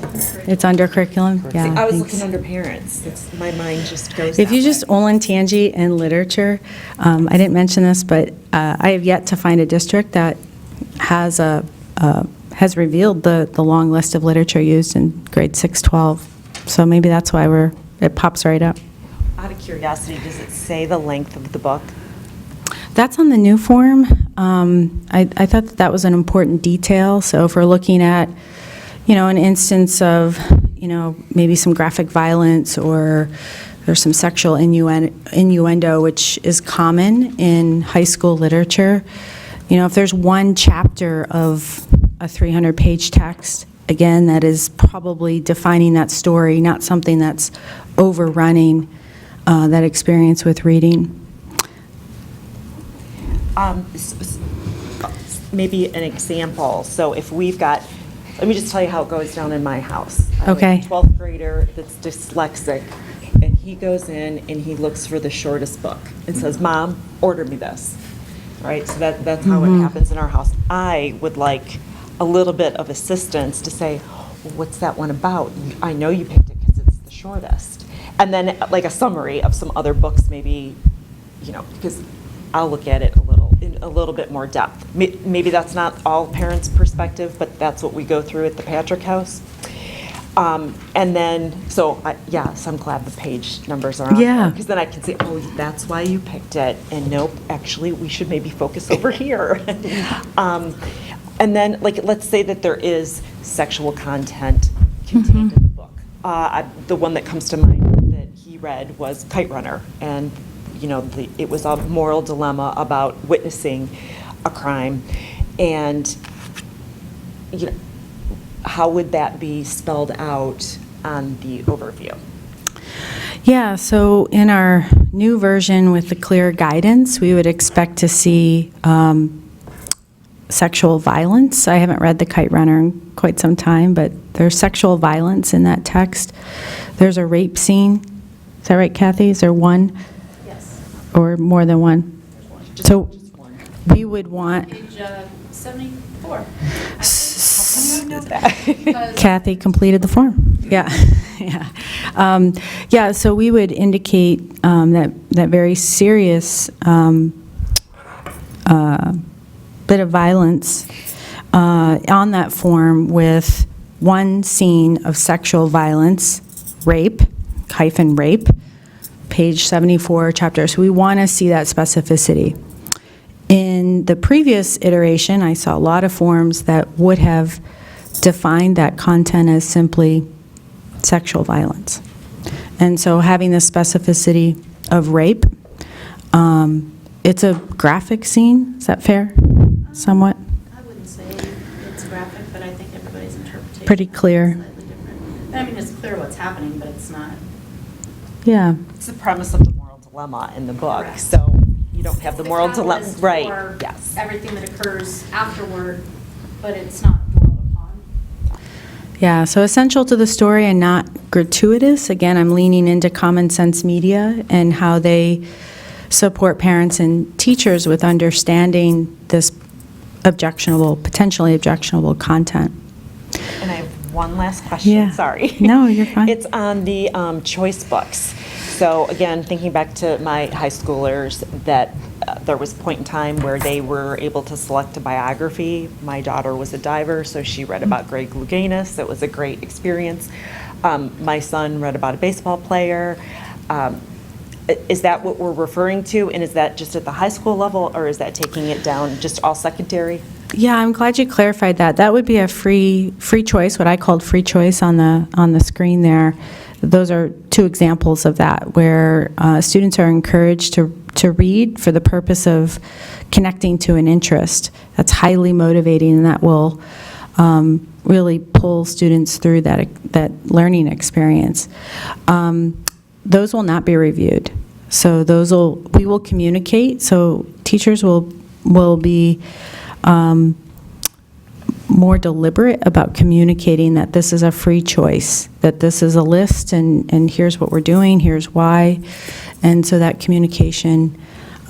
It's under curriculum? Yeah. I was thanks. looking under parents. My mind just goes If you that just way. Olentangy and literature, I didn't mention this, but I have yet to find a district that has revealed the long list of literature used in grade 6-12. So maybe that's why it pops right up. Out of curiosity, does it say the length of the book? That's on the new form. I thought that was an important detail. So if we're looking at, an instance of, maybe some graphic violence, or there's some sexual innuendo, which is common in high school literature. If there's one chapter of a 300-page text, again, that is probably defining that story, not something that's overrunning that experience with reading. Maybe an example. So if we've got, let me just tell you how it goes down in my house. I have Okay. a 12th grader that's dyslexic, and he goes in and he looks for the shortest book and says, "Mom, order me this." Right? So that's how it happens in our house. I would like a little bit of assistance to say, well, what's that one about? I know you picked it because it's the shortest. And then like a summary of some other books, maybe, because I'll look at it in a little bit more depth. Maybe that's not all parents' perspective, but that's what we go through at the Patrick House. And then, yes, I'm glad the page numbers are on Yeah. there, because then I can say, oh, that's why you picked it, and nope, actually, we should maybe focus over here. And then, let's say that there is sexual content contained in the book. The one that comes to mind that he read was Kite Runner, and it was a moral dilemma about witnessing a crime. And, you know, how would that be spelled out on the overview? Yeah, so in our new version with the clear guidance, we would expect to see sexual violence. I haven't read The Kite Runner in quite some time, but there's sexual violence in that text. There's a rape scene. Is that right, Kathy? Is there one? Yes. Or more than one? So we would want... Page 74. Kathy completed the form. Yeah, yeah. Yeah, so we would indicate that very serious bit of violence on that form with one scene of sexual violence, rape, rape, page 74, chapter. So we want to see that specificity. In the previous iteration, I saw a lot of forms that would have defined that content as simply sexual violence. And so having the specificity of rape, it's a graphic scene, is that fair, somewhat? I wouldn't say it's graphic, but I think everybody's interpretation Pretty clear. is slightly different. I mean, it's clear what's happening, but it's not. Yeah, It's the premise of the moral dilemma in the book, Correct. so you don't have the moral dilemma. catalyst Right, for yes. everything that occurs afterward, but it's not dwelled upon. yeah, so essential to the story and not gratuitous. Again, I'm leaning into Common Sense Media and how they support parents and teachers with understanding this potentially objectionable content. And I have one last question, Yeah. sorry. No, you're fine. It's on the choice books. So again, thinking back to my high schoolers, that there was a point in time where they were able to select a biography. My daughter was a diver, so she read about Greg Louganis. It was a great experience. My son read about a baseball player. Is that what we're referring to? And is that just at the high school level, or is that taking it down just all secondary? Yeah, I'm glad you clarified that. That would be a free choice, what I called free choice on the screen there. Those are two examples of that, where students are encouraged to read for the purpose of connecting to an interest. That's highly motivating, and that will really pull students through that learning experience. Those will not be reviewed. So we will communicate. So teachers will be more deliberate about communicating that this is a free choice, that this is a list, and here's what we're doing, here's why. And so that communication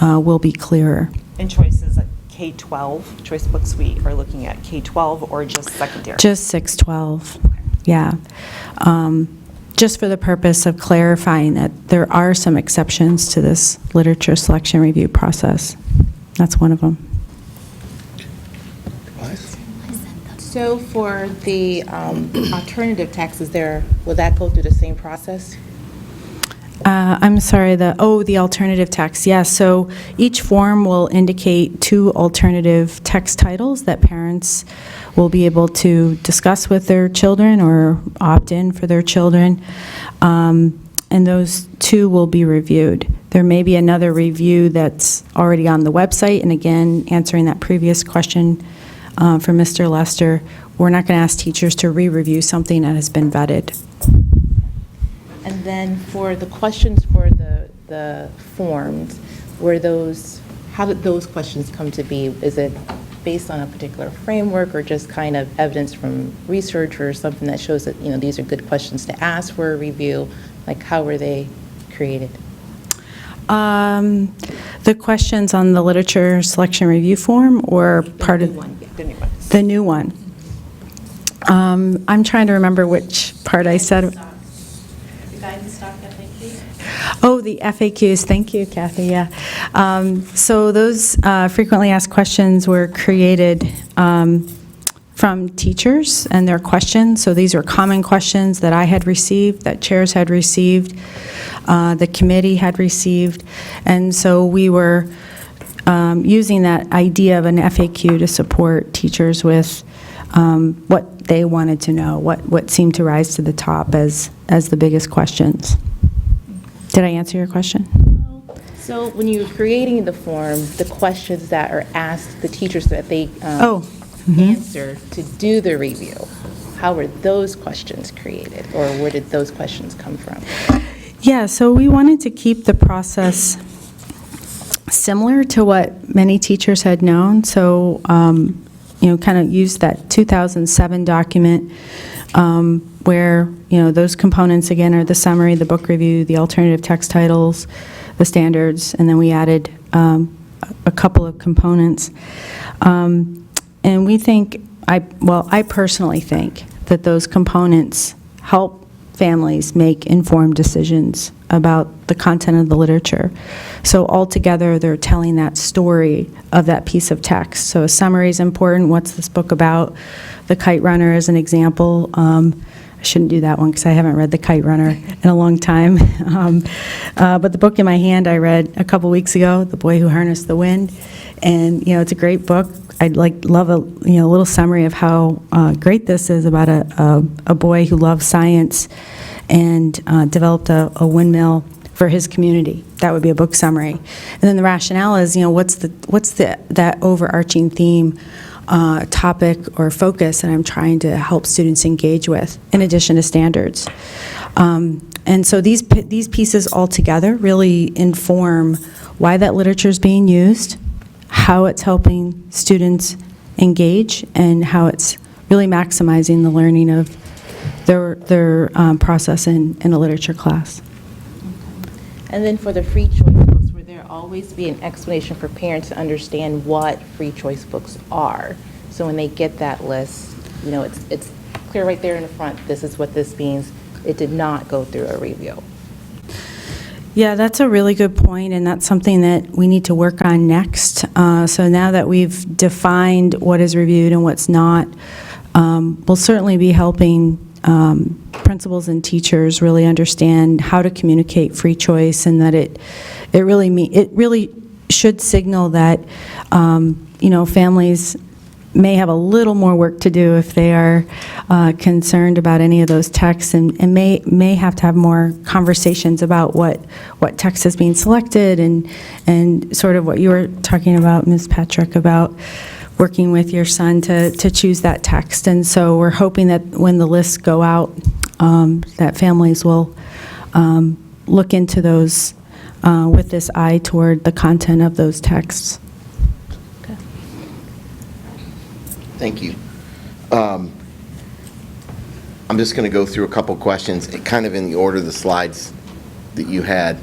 will be clearer. And choices at K-12, choice books we are looking at K-12 or just secondary? Just 6-12, yeah. Just for the purpose of clarifying that there are some exceptions to this literature selection review process. That's one of them. So for the alternative taxes will that go through the same process? I'm sorry, the alternative text, yes. So each form will indicate 2 alternative text titles that parents will be able to discuss with their children or opt in for their children. And those 2 will be reviewed. There may be another review that's already on the website, and again, answering that previous question from Mr. Lester, we're not going to ask teachers to re-review something that has been vetted. And then for the questions for the forms, how did those questions come to be? Is it based on a particular framework or just kind of evidence from research or something that shows that, these are good questions to ask for a review? Like, how were they created? The questions on the literature selection review form or part of the new one. I'm trying to remember which part I said. The guidance doc FAQ? Oh, the FAQs. Thank you, Kathy. Yeah. So those frequently asked questions were created from teachers and their questions. So these are common questions that I had received, that chairs had received, the committee had received. And so we were using that idea of an FAQ to support teachers with what they wanted to know, what seemed to rise to the top as the biggest questions. Did I answer your question? So when you're creating the form, the questions that are asked the teachers that they answer to do the review, how were those questions created, or where did those questions come from? Yeah, so we wanted to keep the process similar to what many teachers had known. So, kind of use that 2007 document where, those components, again, are the summary, the book review, the alternative text titles, the standards, and then we added a couple of components. And we think, I personally think that those components help families make informed decisions about the content of the literature. So altogether, they're telling that story of that piece of text. So a summary is important. What's this book about? The Kite Runner is an example. I shouldn't do that one because I haven't read The Kite Runner in a long time. But the book in my hand I read a couple weeks ago, The Boy Who Harnessed the Wind. And, it's a great book. I'd love a little summary of how great this is about a boy who loves science and developed a windmill for his community. That would be a book summary. And then the rationale is, what's that overarching theme, topic or focus that I'm trying to help students engage with, in addition to standards. And so these pieces all together really inform why that literature is being used, how it's helping students engage, and how it's really maximizing the learning of their process in a literature class. And then for the free choice books, will there always be an explanation for parents to understand what free choice books are? So when they get that list, it's clear right there in the front, this is what this means. It did not go through a review. Yeah, that's a really good point, and that's something that we need to work on next. So now that we've defined what is reviewed and what's not, we'll certainly be helping principals and teachers really understand how to communicate free choice, and that it really should signal that families may have a little more work to do if they are concerned about any of those texts, and may have to have more conversations about what text is being selected, and sort of what you were talking about, Ms. Patrick, about working with your son to choose that text. And so we're hoping that when the lists go out, that families will look into those with this eye toward the content of those texts. Thank you. I'm just going to go through a couple questions, kind of in the order of the slides that you had.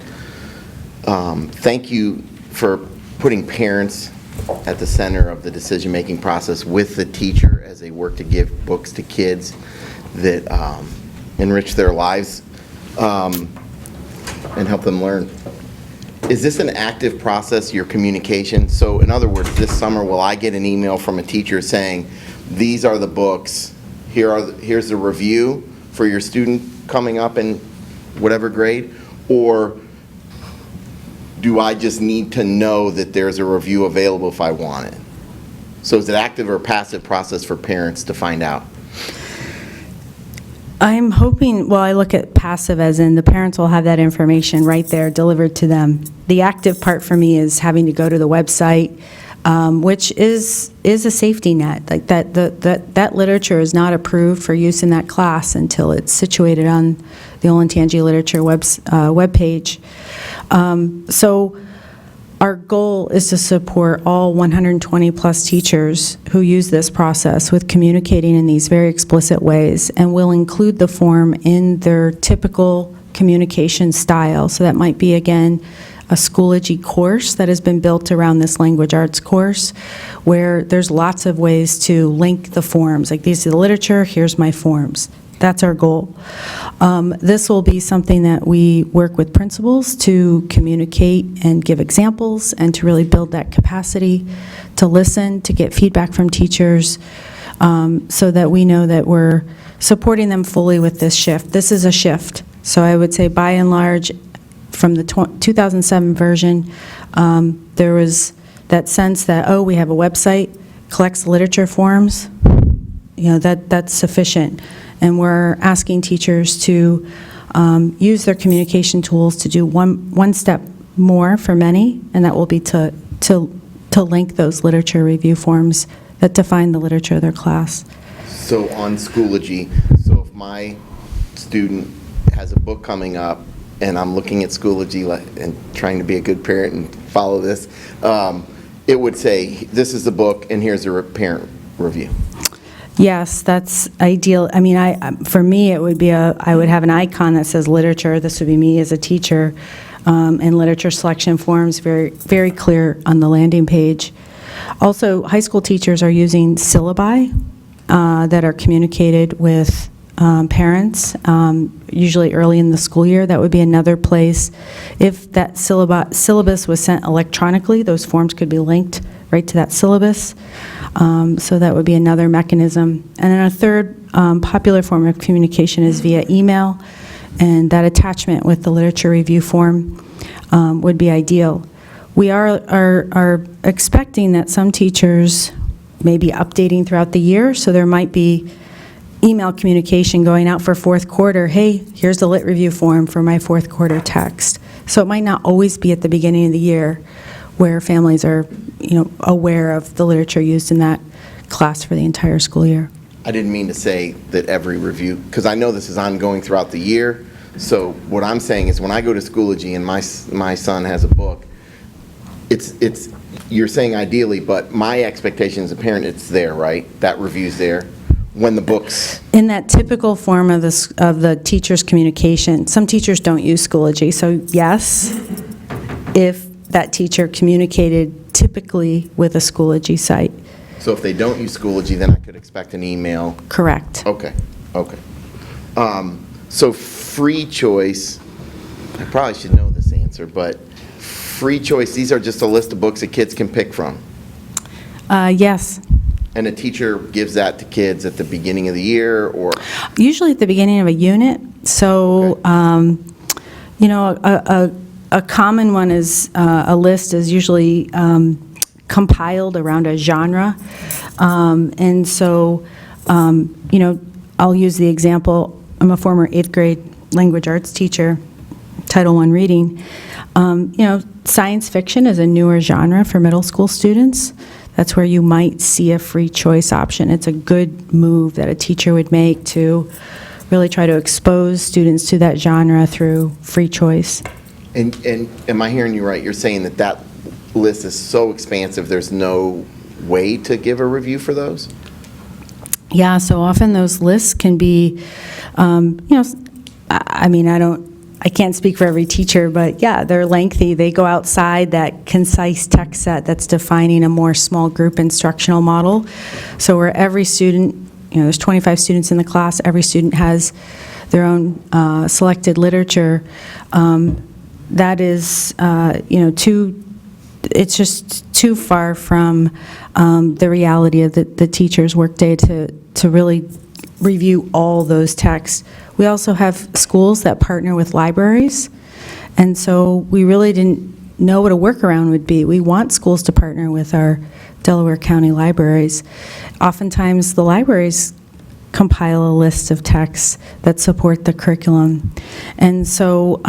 Thank you for putting parents at the center of the decision-making process with the teacher as they work to give books to kids that enrich their lives and help them learn. Is this an active process, your communication? So in other words, this summer, will I get an email from a teacher saying, these are the books, here's the review for your student coming up in whatever grade? Or do I just need to know that there's a review available if I want it? So is it active or passive process for parents to find out? I'm hoping, I look at passive as in the parents will have that information right there delivered to them. The active part for me is having to go to the website, which is a safety net. Like that literature is not approved for use in that class until it's situated on the Olentangy Literature webpage. So our goal is to support all 120-plus teachers who use this process with communicating in these very explicit ways, and will include the form in their typical communication style. So that might be, again, a Schoology course that has been built around this language arts course, where there's lots of ways to link the forms. Like, these are the literature, here's my forms. That's our goal. This will be something that we work with principals to communicate and give examples, and to really build that capacity to listen, to get feedback from teachers, so that we know that we're supporting them fully with this shift. This is a shift. So I would say, by and large, from the 2007 version, there was that sense that, we have a website, collects the literature forms, that's sufficient. And we're asking teachers to use their communication tools to do one step more for many, and that will be to link those literature review forms that define the literature of their class. So on Schoology, so if my student has a book coming up and I'm looking at Schoology and trying to be a good parent and follow this, it would say, this is the book and here's a parent review. Yes, that's ideal. I mean, for me, it would be I would have an icon that says literature. This would be me as a teacher, and literature selection forms very, very clear on the landing page. Also, high school teachers are using syllabi that are communicated with parents, usually early in the school year. That would be another place. If that syllabus was sent electronically, those forms could be linked right to that syllabus. So that would be another mechanism. And then a third popular form of communication is via email, and that attachment with the literature review form would be ideal. We are expecting that some teachers may be updating throughout the year, so there might be email communication going out for fourth quarter. Hey, here's the lit review form for my fourth quarter text. So it might not always be at the beginning of the year where families are, aware of the literature used in that class for the entire school year. I didn't mean to say that every review, because I know this is ongoing throughout the year. So what I'm saying is when I go to Schoology and my son has a book, it's you're saying ideally, but my expectation as a parent, it's there, right? That review's there when the book's... In that typical form of the teacher's communication, some teachers don't use Schoology, so yes, if that teacher communicated typically with a Schoology site. So if they don't use Schoology, then I could expect an email. Correct. Okay. So free choice, I probably should know this answer, but free choice, these are just a list of books that kids can pick from. Yes. And a teacher gives that to kids at the beginning of the year, or? Usually at the beginning of a unit. So, a common one is, a list is usually compiled around a genre. And so, I'll use the example, I'm a former 8th grade language arts teacher, Title I reading. Science fiction is a newer genre for middle school students. That's where you might see a free choice option. It's a good move that a teacher would make to really try to expose students to that genre through free choice. And am I hearing you right? You're saying that list is so expansive, there's no way to give a review for those? Yeah, so often those lists can be, I can't speak for every teacher, but yeah, they're lengthy. They go outside that concise text set that's defining a more small group instructional model. So where every student, there's 25 students in the class, every student has their own selected literature. That is, it's just too far from the reality of the teacher's workday to really review all those texts. We also have schools that partner with libraries, and so we really didn't know what a workaround would be. We want schools to partner with our Delaware County libraries. Oftentimes, the libraries compile a list of texts that support the curriculum, and so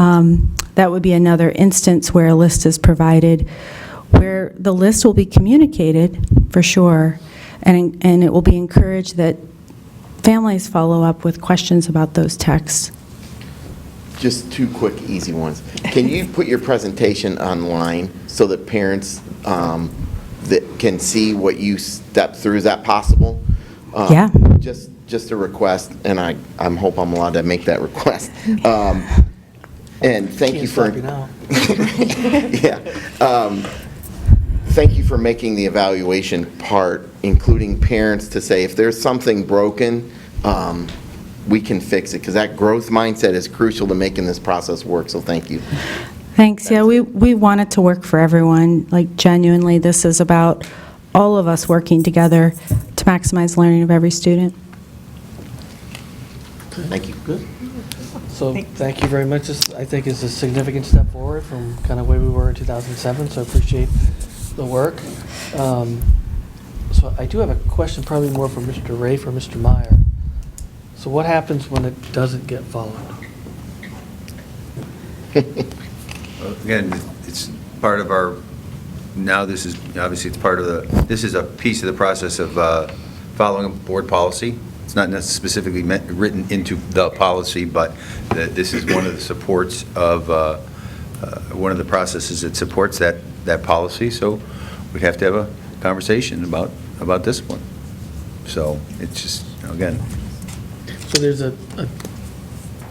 that would be another instance where a list is provided, where the list will be communicated, for sure, and it will be encouraged that families follow up with questions about those texts. Just two quick, easy ones. Can you put your presentation online so that parents that can see what you step through? Is that possible? Yeah. Just a request, and I hope I'm allowed to make that request. And thank you for... Yeah. Thank you for making the evaluation part, including parents, to say if there's something broken, we can fix it, because that growth mindset is crucial to making this process work, so thank you. Thanks. Yeah, we want it to work for everyone. Like, genuinely, this is about all of us working together to maximize learning of every student. Thank you. Good. So thank you very much. This, I think, is a significant step forward from kind of where we were in 2007, so I appreciate the work. So I do have a question, probably more for Mr. Rafe or Mr. Meyer. So what happens when it doesn't get followed? again, it's part of our, now this is, obviously it's part of this is a piece of the process of following a board policy. It's not specifically written into the policy, but this is one of the supports of, one of the processes that supports that policy. So we have to have a conversation about discipline. So it's just, again. So there's a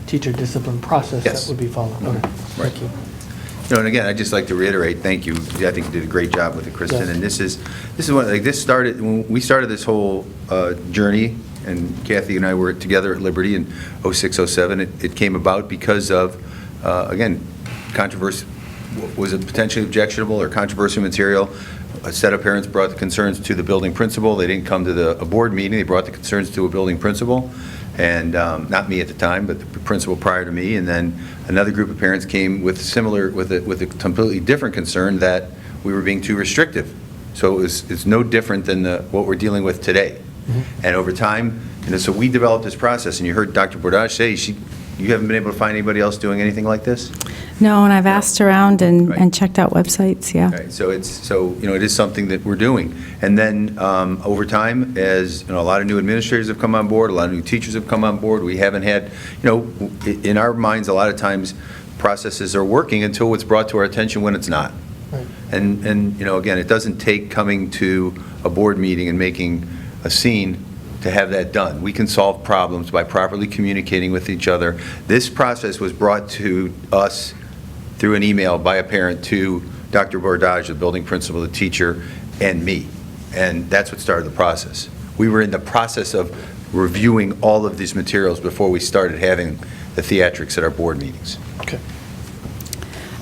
teacher discipline process Yes. that would be followed? Okay, thank you. And again, I'd just like to reiterate, thank you. I think you did a great job with it, Kristen. Yes. And this is what, like, this started, when we started this whole journey, and Kathy and I were together at Liberty in 06, 07, it came about because of, again, controversy, was it potentially objectionable or controversial material? A set of parents brought the concerns to the building principal. They didn't come to a board meeting. They brought the concerns to a building principal. And not me at the time, but the principal prior to me. And then another group of parents came with a completely different concern that we were being too restrictive. So it's no different than what we're dealing with today. Mm-hmm. And over time, so we developed this process. And you heard Dr. Bordage say you haven't been able to find anybody else doing anything like this? No, and I've asked around and Right. checked out websites, yeah. Right, so it is something that we're doing. And then over time, as a lot of new administrators have come on board, a lot of new teachers have come on board, we haven't had, in our minds, a lot of times processes are working until it's brought to our attention when it's not. Right. And again, it doesn't take coming to a board meeting and making a scene to have that done. We can solve problems by properly communicating with each other. This process was brought to us through an email by a parent to Dr. Bordage, the building principal, the teacher, and me. And that's what started the process. We were in the process of reviewing all of these materials before we started having the theatrics at our board meetings. Okay.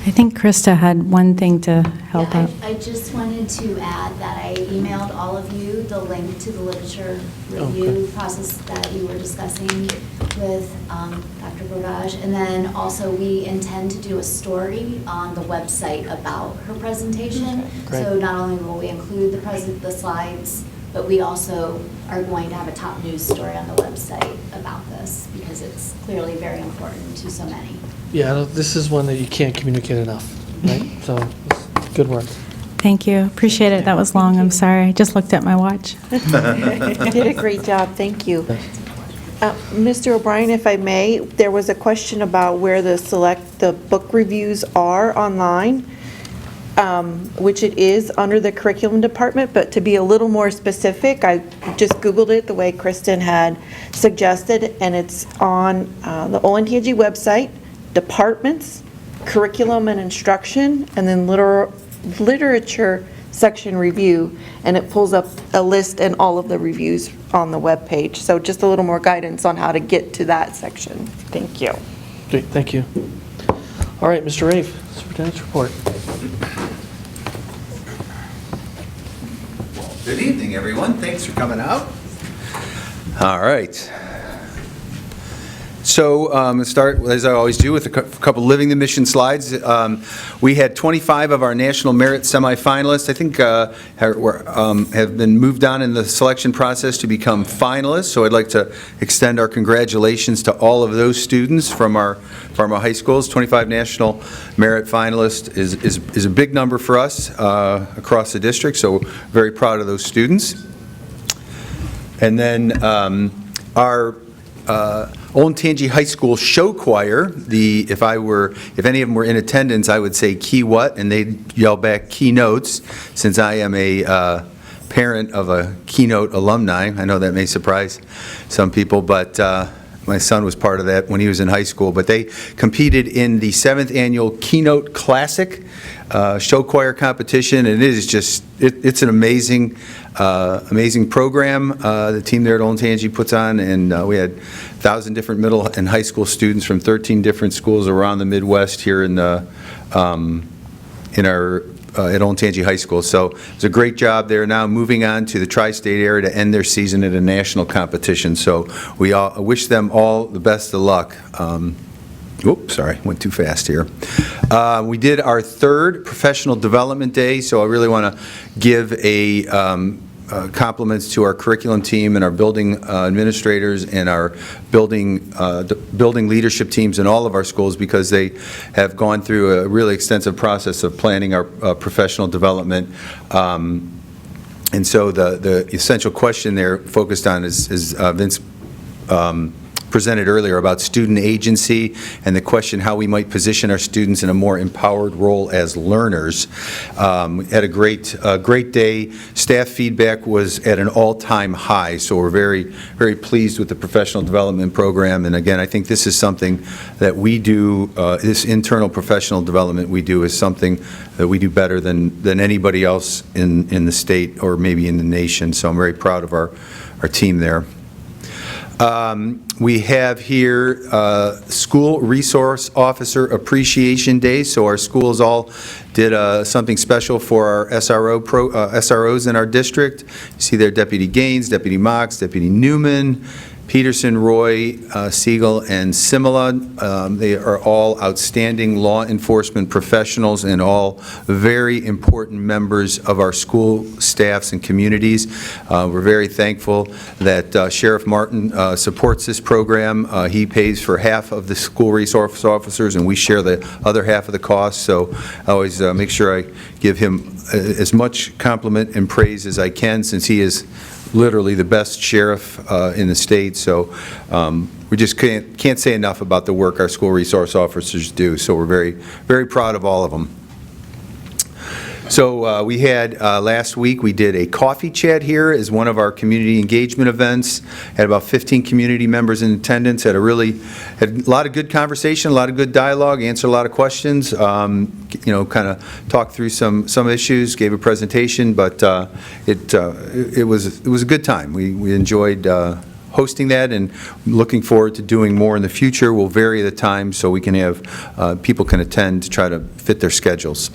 I think Krista had one thing to help Yeah, out. I just wanted to add that I emailed all of you the link to the literature review process that you were discussing with Dr. Bordage. And then also we intend to do a story on the website about her presentation. Great. So not only will we include the slides, but we also are going to have a top news story on the website about this because it's clearly very important to so many. Yeah, this is one that you can't communicate enough, right? So, it's good work. Thank you, appreciate it. That was long, I'm sorry. I just looked at my watch. You did a great job, thank you. Mr. O'Brien, if I may, there was a question about where the book reviews are online, which it is under the curriculum department, but to be a little more specific, I just Googled it the way Kristen had suggested, and it's on the Olentangy website, departments, curriculum and instruction, and then literature section review, and it pulls up a list and all of the reviews on the web page. So just a little more guidance on how to get to that section. Thank you. Great, thank you. All right, Mr. Rafe, Superintendent's report. Good evening, everyone. Thanks for coming out. All right. So let's start, as I always do, with a couple Living the Mission slides. We had 25 of our National Merit semifinalists, I think, have been moved on in the selection process to become finalists. So I'd like to extend our congratulations to all of those students from our high schools. 25 National Merit finalists is a big number for us across the district, so very proud of those students. And then our Olentangy High School show choir, if any of them were in attendance, I would say key what, and they'd yell back keynotes, since I am a parent of a keynote alumni. I know that may surprise some people, but my son was part of that when he was in high school. But they competed in the 7th annual Keynote Classic show choir competition, and it is just, it's an amazing program the team there at Olentangy puts on, and we had 1,000 different middle and high school students from 13 different schools around the Midwest here in our at Olentangy High School. So it's a great job. They're now moving on to the tri-state area to end their season at a national competition. So we all wish them all the best of luck. Oops, sorry, went too fast here. We did our 3rd Professional Development Day, so I really want to give a compliments to our curriculum team and our building administrators and our building leadership teams in all of our schools, because they have gone through a really extensive process of planning our professional development. And so the essential question they're focused on is Vince presented earlier about student agency and the question how we might position our students in a more empowered role as learners. We had a great day. Staff feedback was at an all-time high, so we're very, very pleased with the professional development program. And again, I think this is something that we do, this internal professional development we do is something that we do better than anybody else in the state or maybe in the nation. So I'm very proud of our team there. We have here School Resource Officer Appreciation Day, so our schools all did something special for our SROs in our district. You see there Deputy Gaines, Deputy Mox, Deputy Newman, Peterson, Roy, Siegel, and Simila. They are all outstanding law enforcement professionals and all very important members of our school staffs and communities. We're very thankful that Sheriff Martin supports this program. He pays for half of the school resource officers, and we share the other half of the cost. So I always make sure I give him as much compliment and praise as I can, since he is literally the best sheriff in the state. So we just can't say enough about the work our school resource officers do. So we're very, very proud of all of them. So we had, last week, we did a coffee chat here as one of our community engagement events. Had about 15 community members in attendance. Had a lot of good conversation, a lot of good dialogue, answered a lot of questions, kind of talked through some issues, gave a presentation, but it was a good time. We enjoyed hosting that, and looking forward to doing more in the future. We'll vary the time so we can have people can attend to try to fit their schedules.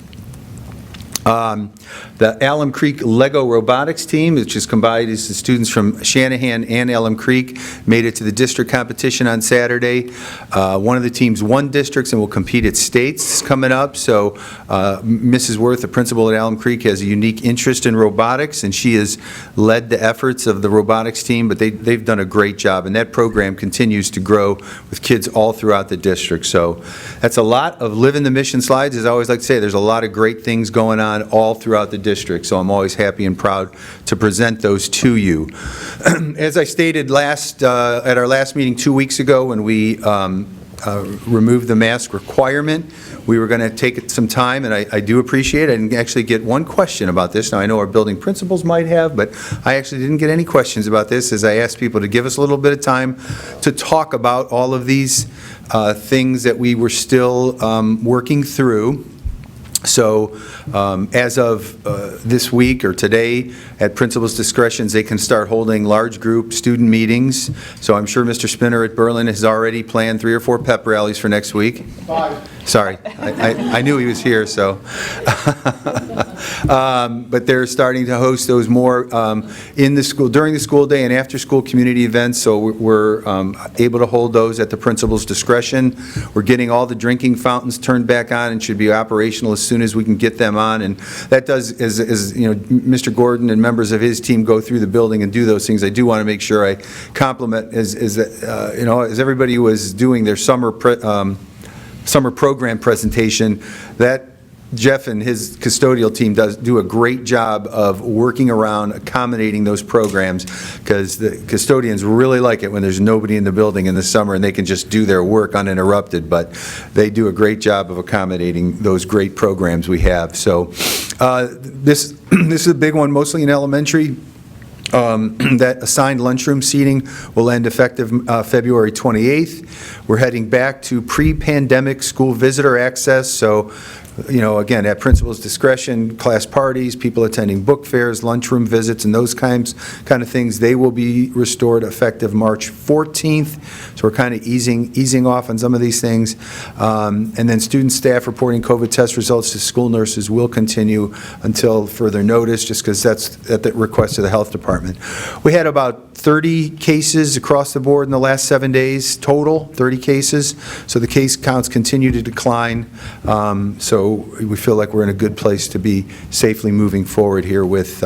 The Alum Creek Lego Robotics team, which is combined the students from Shanahan and Alum Creek, made it to the district competition on Saturday. One of the teams won districts and will compete at states coming up. So Mrs. Worth, the principal at Alum Creek, has a unique interest in robotics, and she has led the efforts of the robotics team, but they've done a great job, and that program continues to grow with kids all throughout the district. So that's a lot of living the mission slides. As I always like to say, there's a lot of great things going on all throughout the district, so I'm always happy and proud to present those to you. As I stated at our last meeting 2 weeks ago, when we removed the mask requirement, we were going to take some time, and I do appreciate it. I didn't actually get one question about this. Now, I know our building principals might have, but I actually didn't get any questions about this, as I asked people to give us a little bit of time to talk about all of these things that we were still working through. So as of this week or today, at principal's discretions, they can start holding large group student meetings. So I'm sure Mr. Spinner at Berlin has already planned 3 or 4 pep rallies for next week. 5. Sorry, I knew he was here, so. But they're starting to host those more in the school, during the school day and after school community events, so we're able to hold those at the principal's discretion. We're getting all the drinking fountains turned back on and should be operational as soon as we can get them on, and that does, as you know, Mr. Gordon and members of his team go through the building and do those things. I do want to make sure I compliment, as everybody was doing their summer program presentation, that Jeff and his custodial team do a great job of working around accommodating those programs, because the custodians really like it when there's nobody in the building in the summer and they can just do their work uninterrupted, but they do a great job of accommodating those great programs we have. So this is a big one, mostly in elementary. That assigned lunchroom seating will end effective February 28th. We're heading back to pre-pandemic school visitor access, so again, at principal's discretion, class parties, people attending book fairs, lunchroom visits, and those kind of things, they will be restored effective March 14th. So we're kind of easing off on some of these things. And then student staff reporting COVID test results to school nurses will continue until further notice, just because that's at the request of the health department. We had about 30 cases across the board in the last 7 days, total 30 cases. So the case counts continue to decline. So we feel like we're in a good place to be safely moving forward here with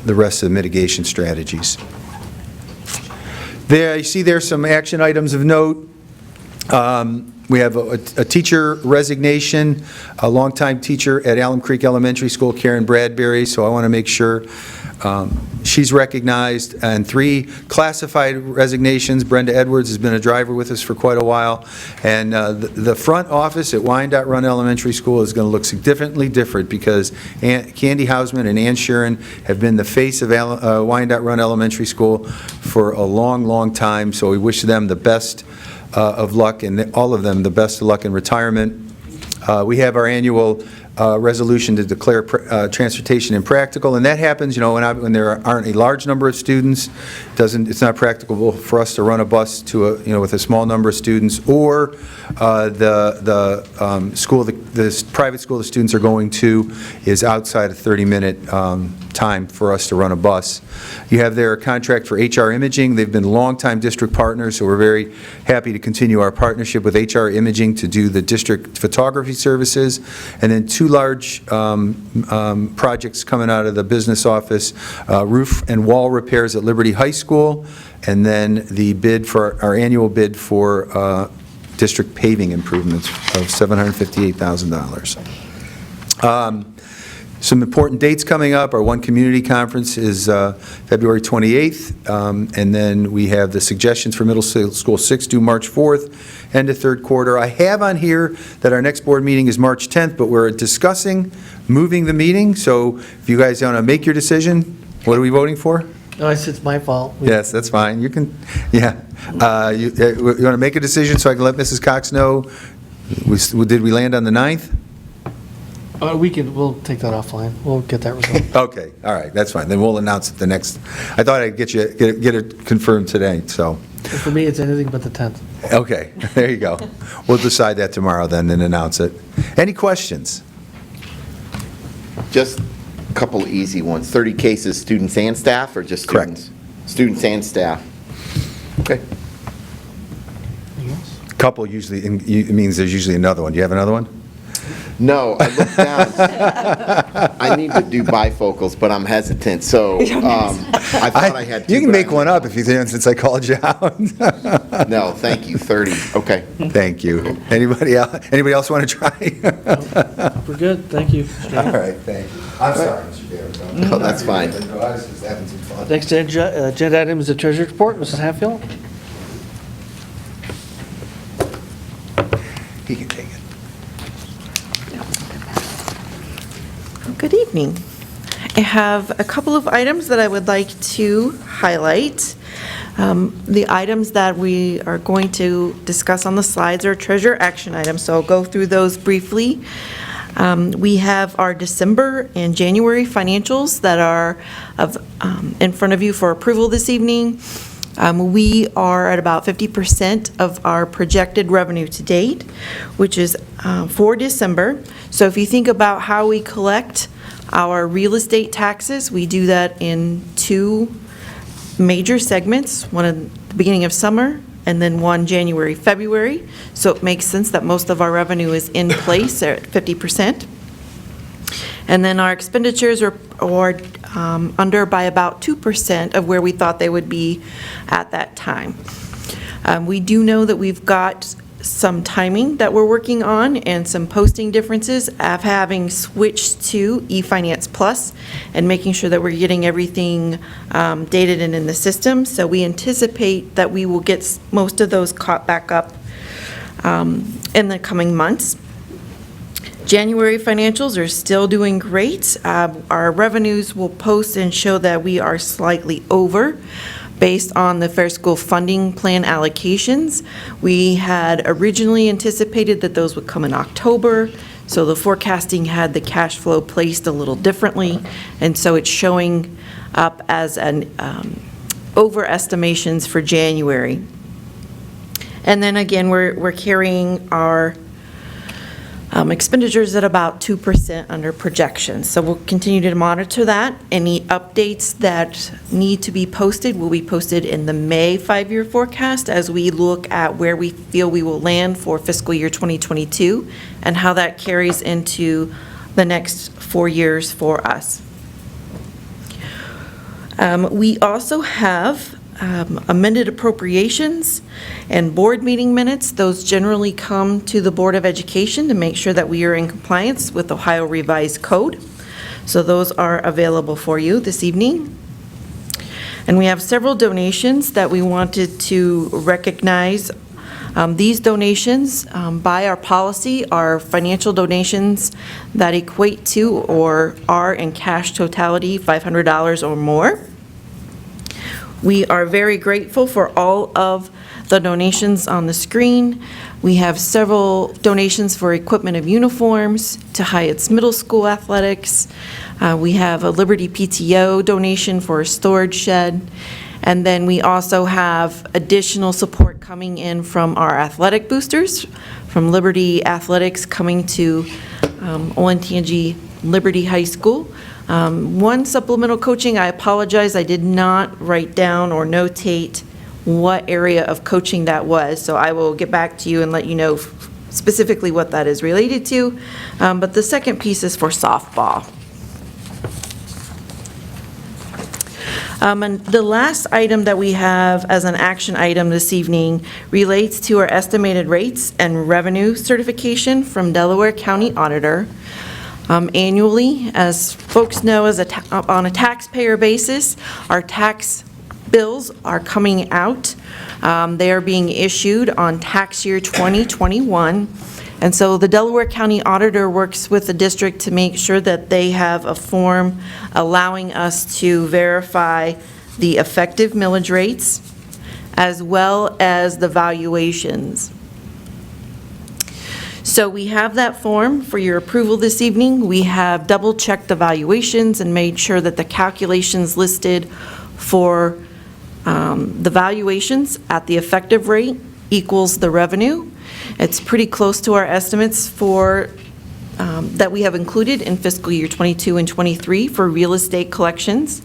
the rest of the mitigation strategies. There, you see there's some action items of note. We have a teacher resignation, a longtime teacher at Alum Creek Elementary School, Karen Bradbury, so I want to make sure she's recognized, and 3 classified resignations. Brenda Edwards has been a driver with us for quite a while, and the front office at Wyandotte Run Elementary School is going to look significantly different because Candy Hausman and Ann Sheeran have been the face of Wyandotte Run Elementary School for a long, long time, so we wish them the best of luck, and all of them the best of luck in retirement. We have our annual resolution to declare transportation impractical, and that happens, when there aren't a large number of students. It's not practicable for us to run a bus to with a small number of students, or the school, the private school the students are going to is outside a 30-minute time for us to run a bus. You have their contract for HR Imaging. They've been longtime district partners, so we're very happy to continue our partnership with HR Imaging to do the district photography services. And then 2 large projects coming out of the business office, roof and wall repairs at Liberty High School, and then the bid for our annual bid for district paving improvements of $758,000. Some important dates coming up. Our One Community Conference is February 28th, and then we have the suggestions for middle school 6 due March 4th, end of third quarter. I have on here that our next board meeting is March 10th, but we're discussing moving the meeting, so if you guys want to make your decision, what are we voting for? No, it's my fault. Yes, that's fine. You can, yeah. You want to make a decision so I can let Mrs. Cox know? Did we land on the 9th? We'll take that offline. We'll get that resolved. Okay, all right, that's fine. Then we'll announce it the next, I thought I'd get it confirmed today, so. For me, it's anything but the 10th. Okay, there you go. We'll decide that tomorrow then and announce it. Any questions? Just a couple easy ones. 30 cases, students and staff, or just students? Correct. Students and staff. Okay. Couple usually, it means there's usually another one. Do you have another one? No, I looked down. I need to do bifocals, but I'm hesitant, so I thought I had 2. You can make one up if you think, since I called you out. No, thank you, 30. Okay. Thank you. Anybody else want to try? We're good, thank you. All right, thank you. I'm sorry, Mr. Barrett. No, that's fine. I was just having some fun. Next agenda item is the treasurer's report. Mrs. Hatfield? He can take it. Good evening. I have a couple of items that I would like to highlight. The items that we are going to discuss on the slides are treasurer action items, so I'll go through those briefly. We have our December and January financials that are in front of you for approval this evening. We are at about 50% of our projected revenue to date, which is for December. So if you think about how we collect our real estate taxes, we do that in 2 major segments, one at the beginning of summer and then one January, February. So it makes sense that most of our revenue is in place at 50%. And then our expenditures are under by about 2% of where we thought they would be at that time. We do know that we've got some timing that we're working on and some posting differences of having switched to eFinance Plus and making sure that we're getting everything dated and in the system. So we anticipate that we will get most of those caught back up in the coming months. January financials are still doing great. Our revenues will post and show that we are slightly over based on the Fair School Funding Plan allocations. We had originally anticipated that those would come in October, so the forecasting had the cash flow placed a little differently, and so it's showing up as an overestimations for January. And then again, we're carrying our expenditures at about 2% under projections. So we'll continue to monitor that. Any updates that need to be posted will be posted in the May 5-year forecast as we look at where we feel we will land for fiscal year 2022 and how that carries into the next 4 years for us. We also have amended appropriations and board meeting minutes. Those generally come to the Board of Education to make sure that we are in compliance with Ohio Revised Code. So those are available for you this evening. And we have several donations that we wanted to recognize. These donations, by our policy, are financial donations that equate to or are in cash totality $500 or more. We are very grateful for all of the donations on the screen. We have several donations for equipment of uniforms to Hyatt's Middle School athletics. We have a Liberty PTO donation for a storage shed. And then we also have additional support coming in from our athletic boosters, from Liberty Athletics coming to Olentangy Liberty High School. One supplemental coaching, I apologize, I did not write down or notate what area of coaching that was, so I will get back to you and let you know specifically what that is related to. But the second piece is for softball. And the last item that we have as an action item this evening relates to our estimated rates and revenue certification from Delaware County Auditor. Annually, as folks know, on a taxpayer basis, our tax bills are coming out. They are being issued on tax year 2021. And so the Delaware County Auditor works with the district to make sure that they have a form allowing us to verify the effective millage rates as well as the valuations. So we have that form for your approval this evening. We have double-checked the valuations and made sure that the calculations listed for the valuations at the effective rate equals the revenue. It's pretty close to our estimates for that we have included in fiscal year 22 and 23 for real estate collections.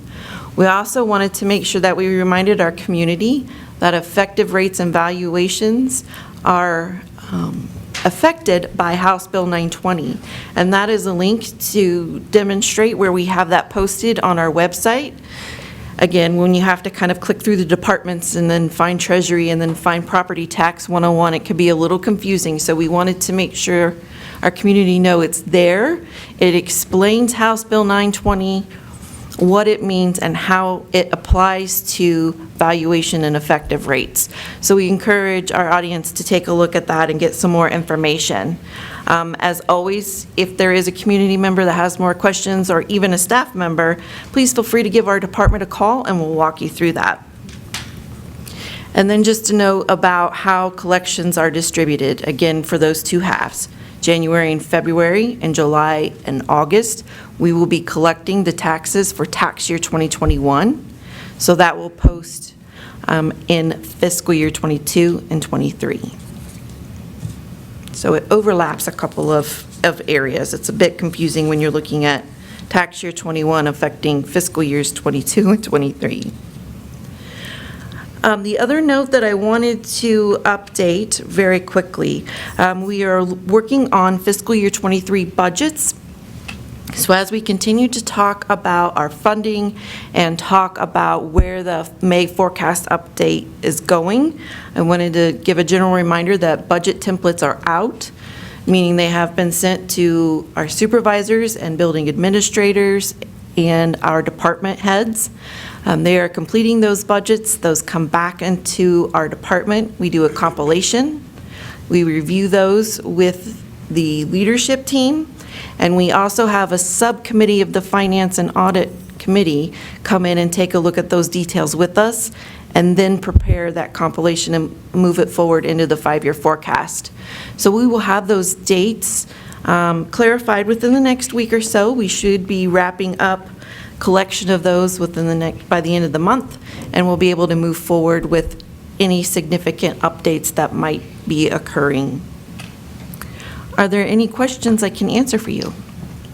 We also wanted to make sure that we reminded our community that effective rates and valuations are affected by House Bill 920. And that is a link to demonstrate where we have that posted on our website. Again, when you have to kind of click through the departments and then find Treasury and then find Property Tax 101, it could be a little confusing. So we wanted to make sure our community know it's there. It explains House Bill 920, what it means, and how it applies to valuation and effective rates. So we encourage our audience to take a look at that and get some more information. As always, if there is a community member that has more questions or even a staff member, please feel free to give our department a call and we'll walk you through that. And then just to know about how collections are distributed, again, for those two halves. January and February, and July and August, we will be collecting the taxes for tax year 2021. So that will post in fiscal year 22 and 23. So it overlaps a couple of areas. It's a bit confusing when you're looking at tax year 21 affecting fiscal years 22 and 23. The other note that I wanted to update very quickly, we are working on fiscal year 23 budgets. So as we continue to talk about our funding and talk about where the May forecast update is going, I wanted to give a general reminder that budget templates are out, meaning they have been sent to our supervisors and building administrators and our department heads. They are completing those budgets. Those come back into our department. We do a compilation. We review those with the leadership team. And we also have a subcommittee of the Finance and Audit Committee come in and take a look at those details with us and then prepare that compilation and move it forward into the 5-year forecast. So we will have those dates clarified within the next week or so. We should be wrapping up collection of those by the end of the month, and we'll be able to move forward with any significant updates that might be occurring. Are there any questions I can answer for you?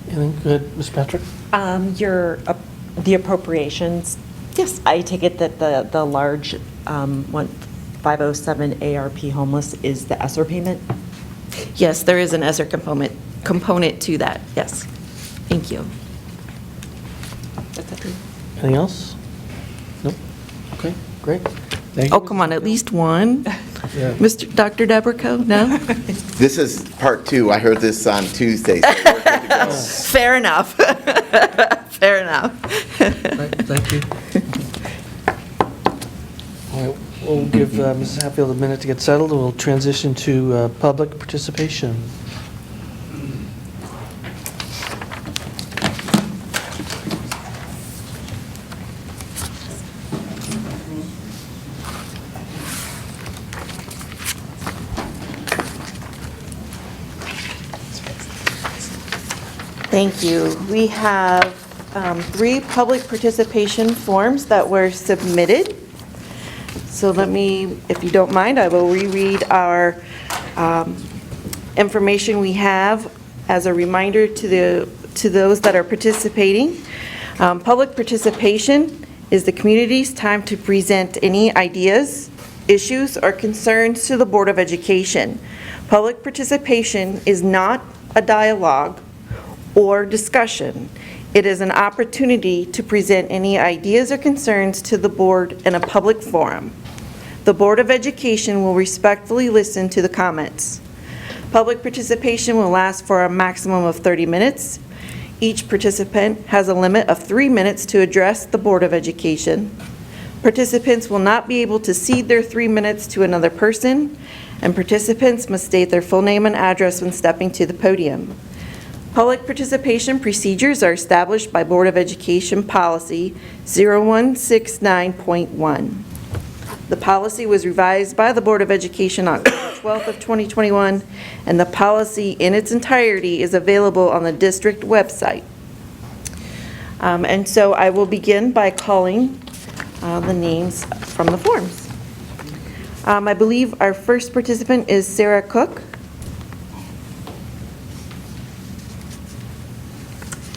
Anything good, Ms. Patrick? The appropriations. Yes. I take it that the large 507 ARP homeless is the ESSER payment? Yes, there is an ESSER component to that, yes. Thank you. Anything else? Nope. Okay, great. Thank you. Oh, come on, at least one. Yeah. Dr. Debrico, no? This is part 2. I heard this on Tuesday. So we're good to go. Fair enough. Fair enough. Thank you. All right, we'll give Mrs. Hatfield a minute to get settled, and we'll transition to public participation. Thank you. We have 3 public participation forms that were submitted. So let me, if you don't mind, I will reread our information we have as a reminder to those that are participating. Public participation is the community's time to present any ideas, issues, or concerns to the Board of Education. Public participation is not a dialogue or discussion. It is an opportunity to present any ideas or concerns to the board in a public forum. The Board of Education will respectfully listen to the comments. Public participation will last for a maximum of 30 minutes. Each participant has a limit of 3 minutes to address the Board of Education. Participants will not be able to cede their 3 minutes to another person, and participants must state their full name and address when stepping to the podium. Public participation procedures are established by Board of Education Policy 0169.1. The policy was revised by the Board of Education on October 12th of 2021, and the policy in its entirety is available on the district website. And so I will begin by calling the names from the forms. I believe our first participant is Sarah Cook.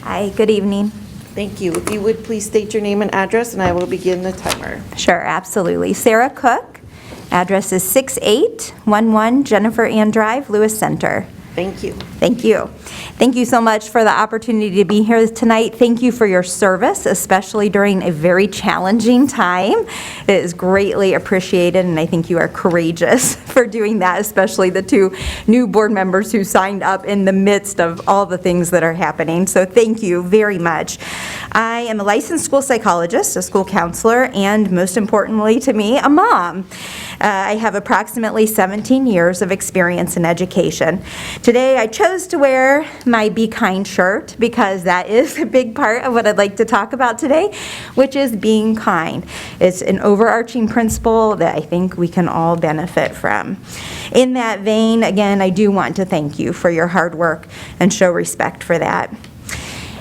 Hi, good evening. Thank you. If you would please state your name and address, and I will begin the timer. Sure, absolutely. Sarah Cook, address is 6811 Jennifer Ann Drive, Lewis Center. Thank you. Thank you. Thank you so much for the opportunity to be here tonight. Thank you for your service, especially during a very challenging time. It is greatly appreciated, and I think you are courageous for doing that, especially the 2 new board members who signed up in the midst of all the things that are happening. So thank you very much. I am a licensed school psychologist, a school counselor, and most importantly to me, a mom. I have approximately 17 years of experience in education. Today, I chose to wear my Be Kind shirt because that is a big part of what I'd like to talk about today, which is being kind. It's an overarching principle that I think we can all benefit from. In that vein, again, I do want to thank you for your hard work and show respect for that.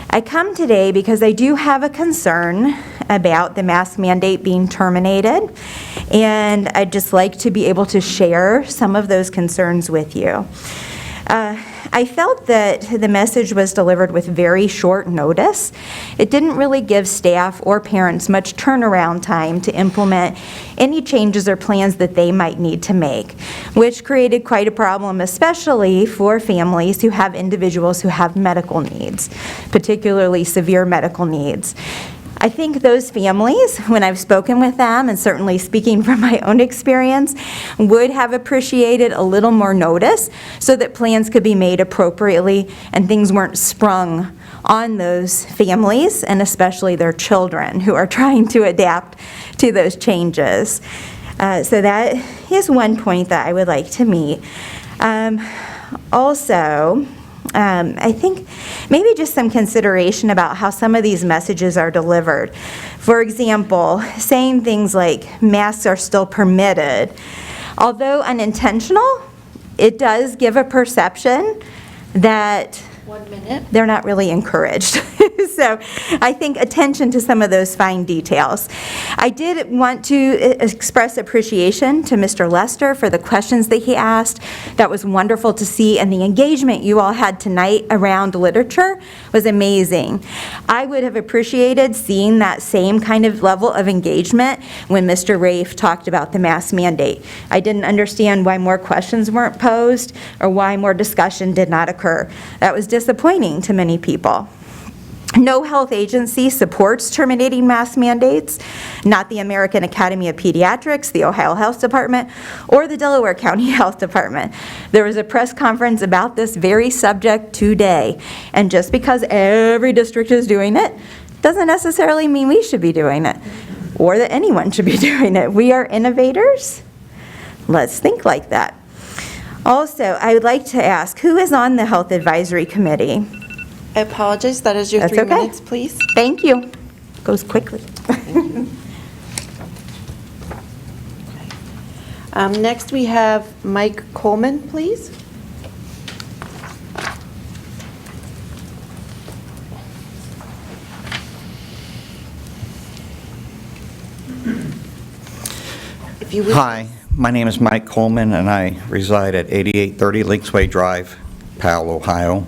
I come today because I do have a concern about the mask mandate being terminated, and I'd just like to be able to share some of those concerns with you. I felt that the message was delivered with very short notice. It didn't really give staff or parents much turnaround time to implement any changes or plans that they might need to make, which created quite a problem, especially for families who have individuals who have medical needs, particularly severe medical needs. I think those families, when I've spoken with them, and certainly speaking from my own experience, would have appreciated a little more notice so that plans could be made appropriately and things weren't sprung on those families, and especially their children who are trying to adapt to those changes. So that is one point that I would like to meet. Also, I think maybe just some consideration about how some of these messages are delivered. For example, saying things like masks are still permitted. Although unintentional, it does give a perception that 1 minute. they're not really encouraged. So I think attention to some of those fine details. I did want to express appreciation to Mr. Lester for the questions that he asked. That was wonderful to see, and the engagement you all had tonight around literature was amazing. I would have appreciated seeing that same kind of level of engagement when Mr. Rafe talked about the mask mandate. I didn't understand why more questions weren't posed or why more discussion did not occur. That was disappointing to many people. No health agency supports terminating mask mandates, not the American Academy of Pediatrics, the Ohio Health Department, or the Delaware County Health Department. There was a press conference about this very subject today, and just because every district is doing it, doesn't necessarily mean we should be doing it, or that anyone should be doing it. We are innovators. Let's think like that. Also, I would like to ask, who is on the Health Advisory Committee? I apologize, that is your That's 3 okay. minutes, please. Thank you. Goes quickly. Next, we have Mike Coleman, please. If you would. Hi, my name is Mike Coleman, and I reside at 8830 Linksway Drive, Powell, Ohio.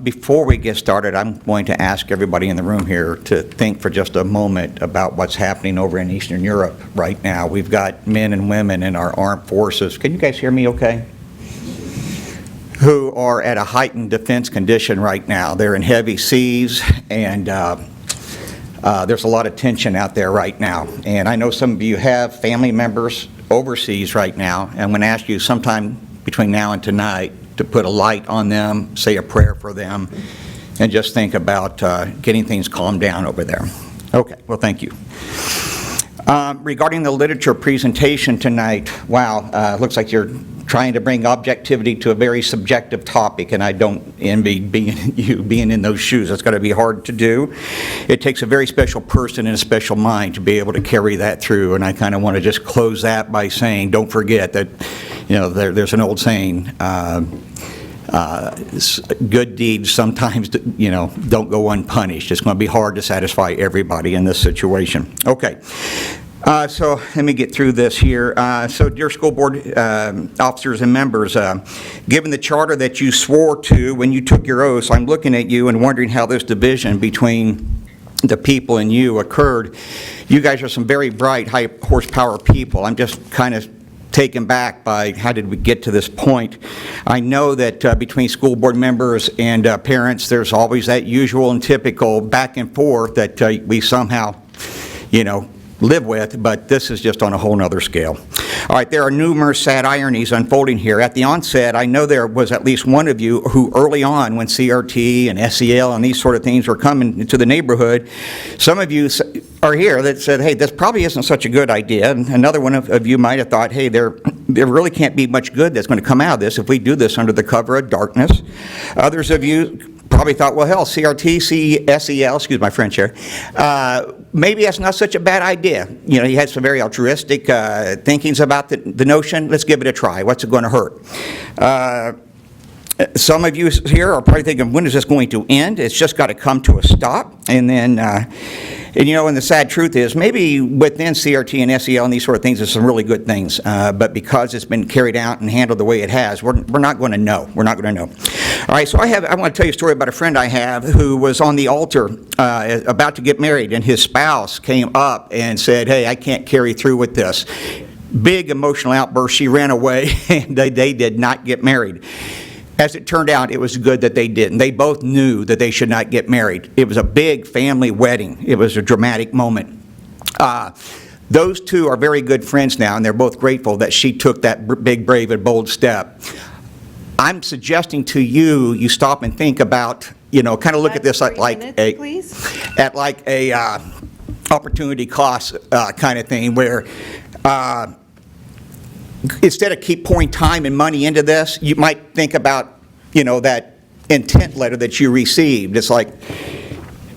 Before we get started, I'm going to ask everybody in the room here to think for just a moment about what's happening over in Eastern Europe right now. We've got men and women in our armed forces. Can you guys hear me okay? Who are at a heightened defense condition right now. They're in heavy seas, and there's a lot of tension out there right now. And I know some of you have family members overseas right now. I'm going to ask you sometime between now and tonight to put a light on them, say a prayer for them, and just think about getting things calmed down over there. Okay, well, thank you. Regarding the literature presentation tonight, wow, looks like you're trying to bring objectivity to a very subjective topic, and I don't envy being in those shoes. It's going to be hard to do. It takes a very special person and a special mind to be able to carry that through, and I kind of want to just close that by saying, don't forget that, you know, there's an old saying, good deeds sometimes, you know, don't go unpunished. It's going to be hard to satisfy everybody in this situation. Okay. So let me get through this here. So dear school board officers and members, given the charter that you swore to when you took your oaths, I'm looking at you and wondering how this division between the people and you occurred. You guys are some very bright, high horsepower people. I'm just kind of taken back by how did we get to this point. I know that between school board members and parents, there's always that usual and typical back and forth that we somehow, you know, live with, but this is just on a whole nother scale. All right, there are numerous sad ironies unfolding here. At the onset, I know there was at least one of you who early on, when CRT and SEL and these sort of things were coming into the neighborhood, some of you are here that said, hey, this probably isn't such a good idea. And another one of you might have thought, hey, there really can't be much good that's going to come out of this if we do this under the cover of darkness. Others of you probably thought, well, hell, CRT, SEL, excuse my French here, maybe that's not such a bad idea. You know, you had some very altruistic thinkings about the notion. Let's give it a try. What's it going to hurt? Some of you here are probably thinking, when is this going to end? It's just got to come to a stop. And then, and you know, and the sad truth is, maybe within CRT and SEL and these sort of things, there's some really good things. But because it's been carried out and handled the way it has, we're not going to know. We're not going to know. All right, so I want to tell you a story about a friend I have who was on the altar about to get married, and his spouse came up and said, hey, I can't carry through with this. Big emotional outburst. She ran away, and they did not get married. As it turned out, it was good that they didn't. They both knew that they should not get married. It was a big family wedding. It was a dramatic moment. Those two are very good friends now, and they're both grateful that she took that big, brave, and bold step. I'm suggesting to you, you stop and think about, you know, kind of look at this like a opportunity cost kind of thing, where instead of keep pouring time and money into this, you might think about, you know, that intent letter that you received. It's like,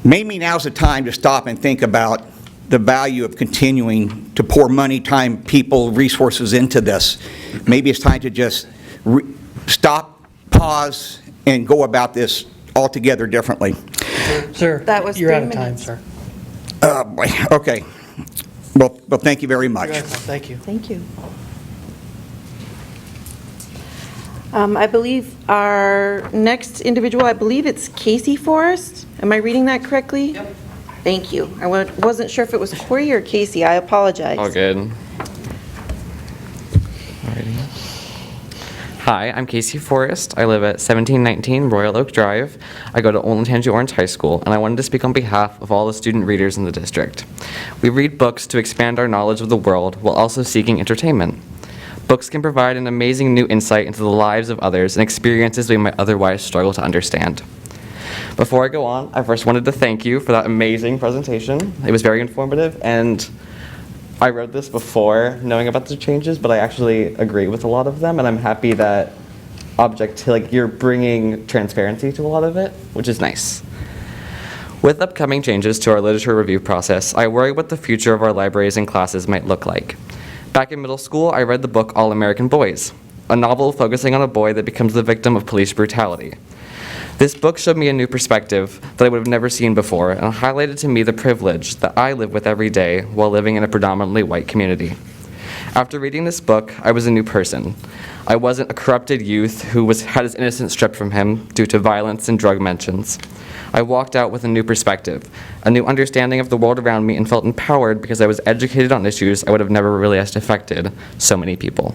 maybe now's the time to stop and think about the value of continuing to pour money, time, people, resources into this. Maybe it's time to just stop, pause, and go about this altogether differently. Sir, that was you're 3 out of time, minutes. sir. Boy, okay. Well, thank you very much. Thank you. Thank you. I believe our next individual, I believe it's Casey Forrest. Am I reading that correctly? Yep. Thank you. I wasn't sure if it was Corey or Casey. I apologize. All good. Hi, I'm Casey Forrest. I live at 1719 Royal Oak Drive. I go to Olentangy Orange High School, and I wanted to speak on behalf of all the student readers in the district. We read books to expand our knowledge of the world while also seeking entertainment. Books can provide an amazing new insight into the lives of others and experiences we might otherwise struggle to understand. Before I go on, I first wanted to thank you for that amazing presentation. It was very informative, and I wrote this before knowing about the changes, but I actually agree with a lot of them, and I'm happy that you're bringing transparency to a lot of it, which is nice. With upcoming changes to our literature review process, I worry what the future of our libraries and classes might look like. Back in middle school, I read the book All American Boys, a novel focusing on a boy that becomes the victim of police brutality. This book showed me a new perspective that I would have never seen before and highlighted to me the privilege that I live with every day while living in a predominantly white community. After reading this book, I was a new person. I wasn't a corrupted youth who had his innocence stripped from him due to violence and drug mentions. I walked out with a new perspective, a new understanding of the world around me, and felt empowered because I was educated on issues I would have never realized affected so many people.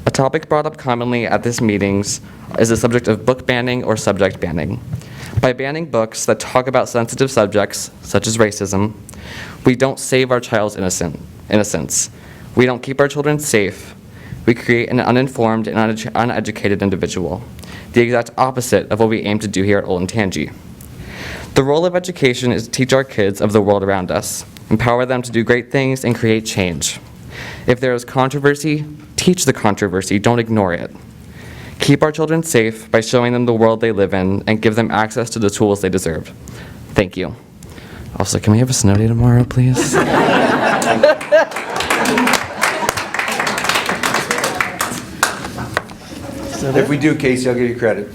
A topic brought up commonly at these meetings is the subject of book banning or subject banning. By banning books that talk about sensitive subjects, such as racism, we don't save our child's innocence. We don't keep our children safe. We create an uninformed and uneducated individual, the exact opposite of what we aim to do here at Olentangy. The role of education is to teach our kids of the world around us, empower them to do great things, and create change. If there is controversy, teach the controversy, don't ignore it. Keep our children safe by showing them the world they live in and give them access to the tools they deserve. Thank you. Also, can we have a snow day tomorrow, please? If we do, Casey, I'll give you credit.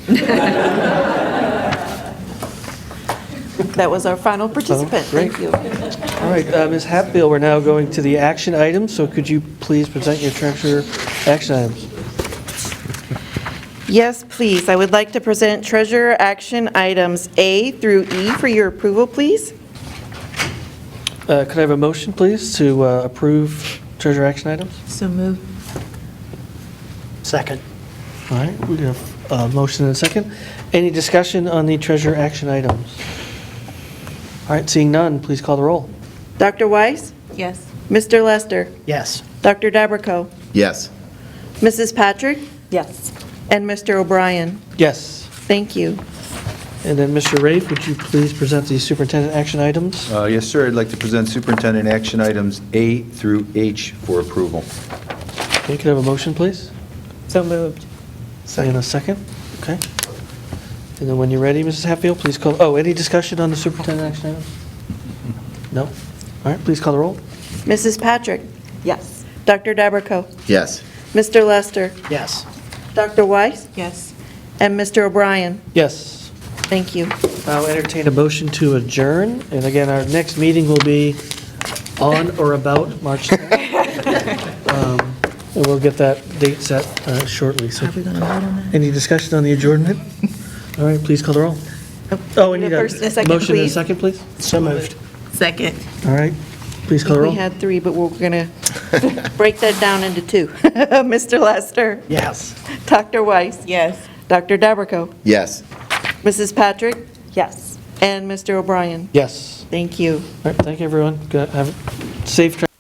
That was our final participant. Great. Thank you. All right, Ms. Hatfield, we're now going to the action items, so could you please present your treasurer action items? Yes, please. I would like to present treasurer action items A through E for your approval, please. Could I have a motion, please, to approve treasurer action items? So moved. Second. All right, we have a motion and a second. Any discussion on the treasurer action items? All right, seeing none, please call the roll. Dr. Weiss? Yes. Mr. Lester? Yes. Dr. Dabrico? Yes. Mrs. Patrick? Yes. And Mr. O'Brien? Yes. Thank you. And then, Mr. Rafe, would you please present the superintendent action items? Yes, sir. I'd like to present superintendent action items A through H for approval. Okay, could I have a motion, please? So moved. And a second? Okay. And then when you're ready, Mrs. Hatfield, please call, any discussion on the superintendent action items? No? All right, please call the roll. Mrs. Patrick? Yes. Dr. Dabrico? Yes. Mr. Lester? Yes. Dr. Weiss? Yes. And Mr. O'Brien? Yes. Thank you. I'll entertain a motion to adjourn. And again, our next meeting will be on or about March 10th. And we'll get that date set shortly. So, any discussion on the adjournment? All right, please call the roll. Oh, we need a First and a second, motion and a please. second, please. So moved. Second. All right, please call the We roll. had three, but we're going to break that down into two. Mr. Lester? Yes. Dr. Weiss? Yes. Dr. Dabrico? Yes. Mrs. Patrick? Yes. And Mr. O'Brien? Yes. Thank you. All right, thank you, everyone. Have a safe trip.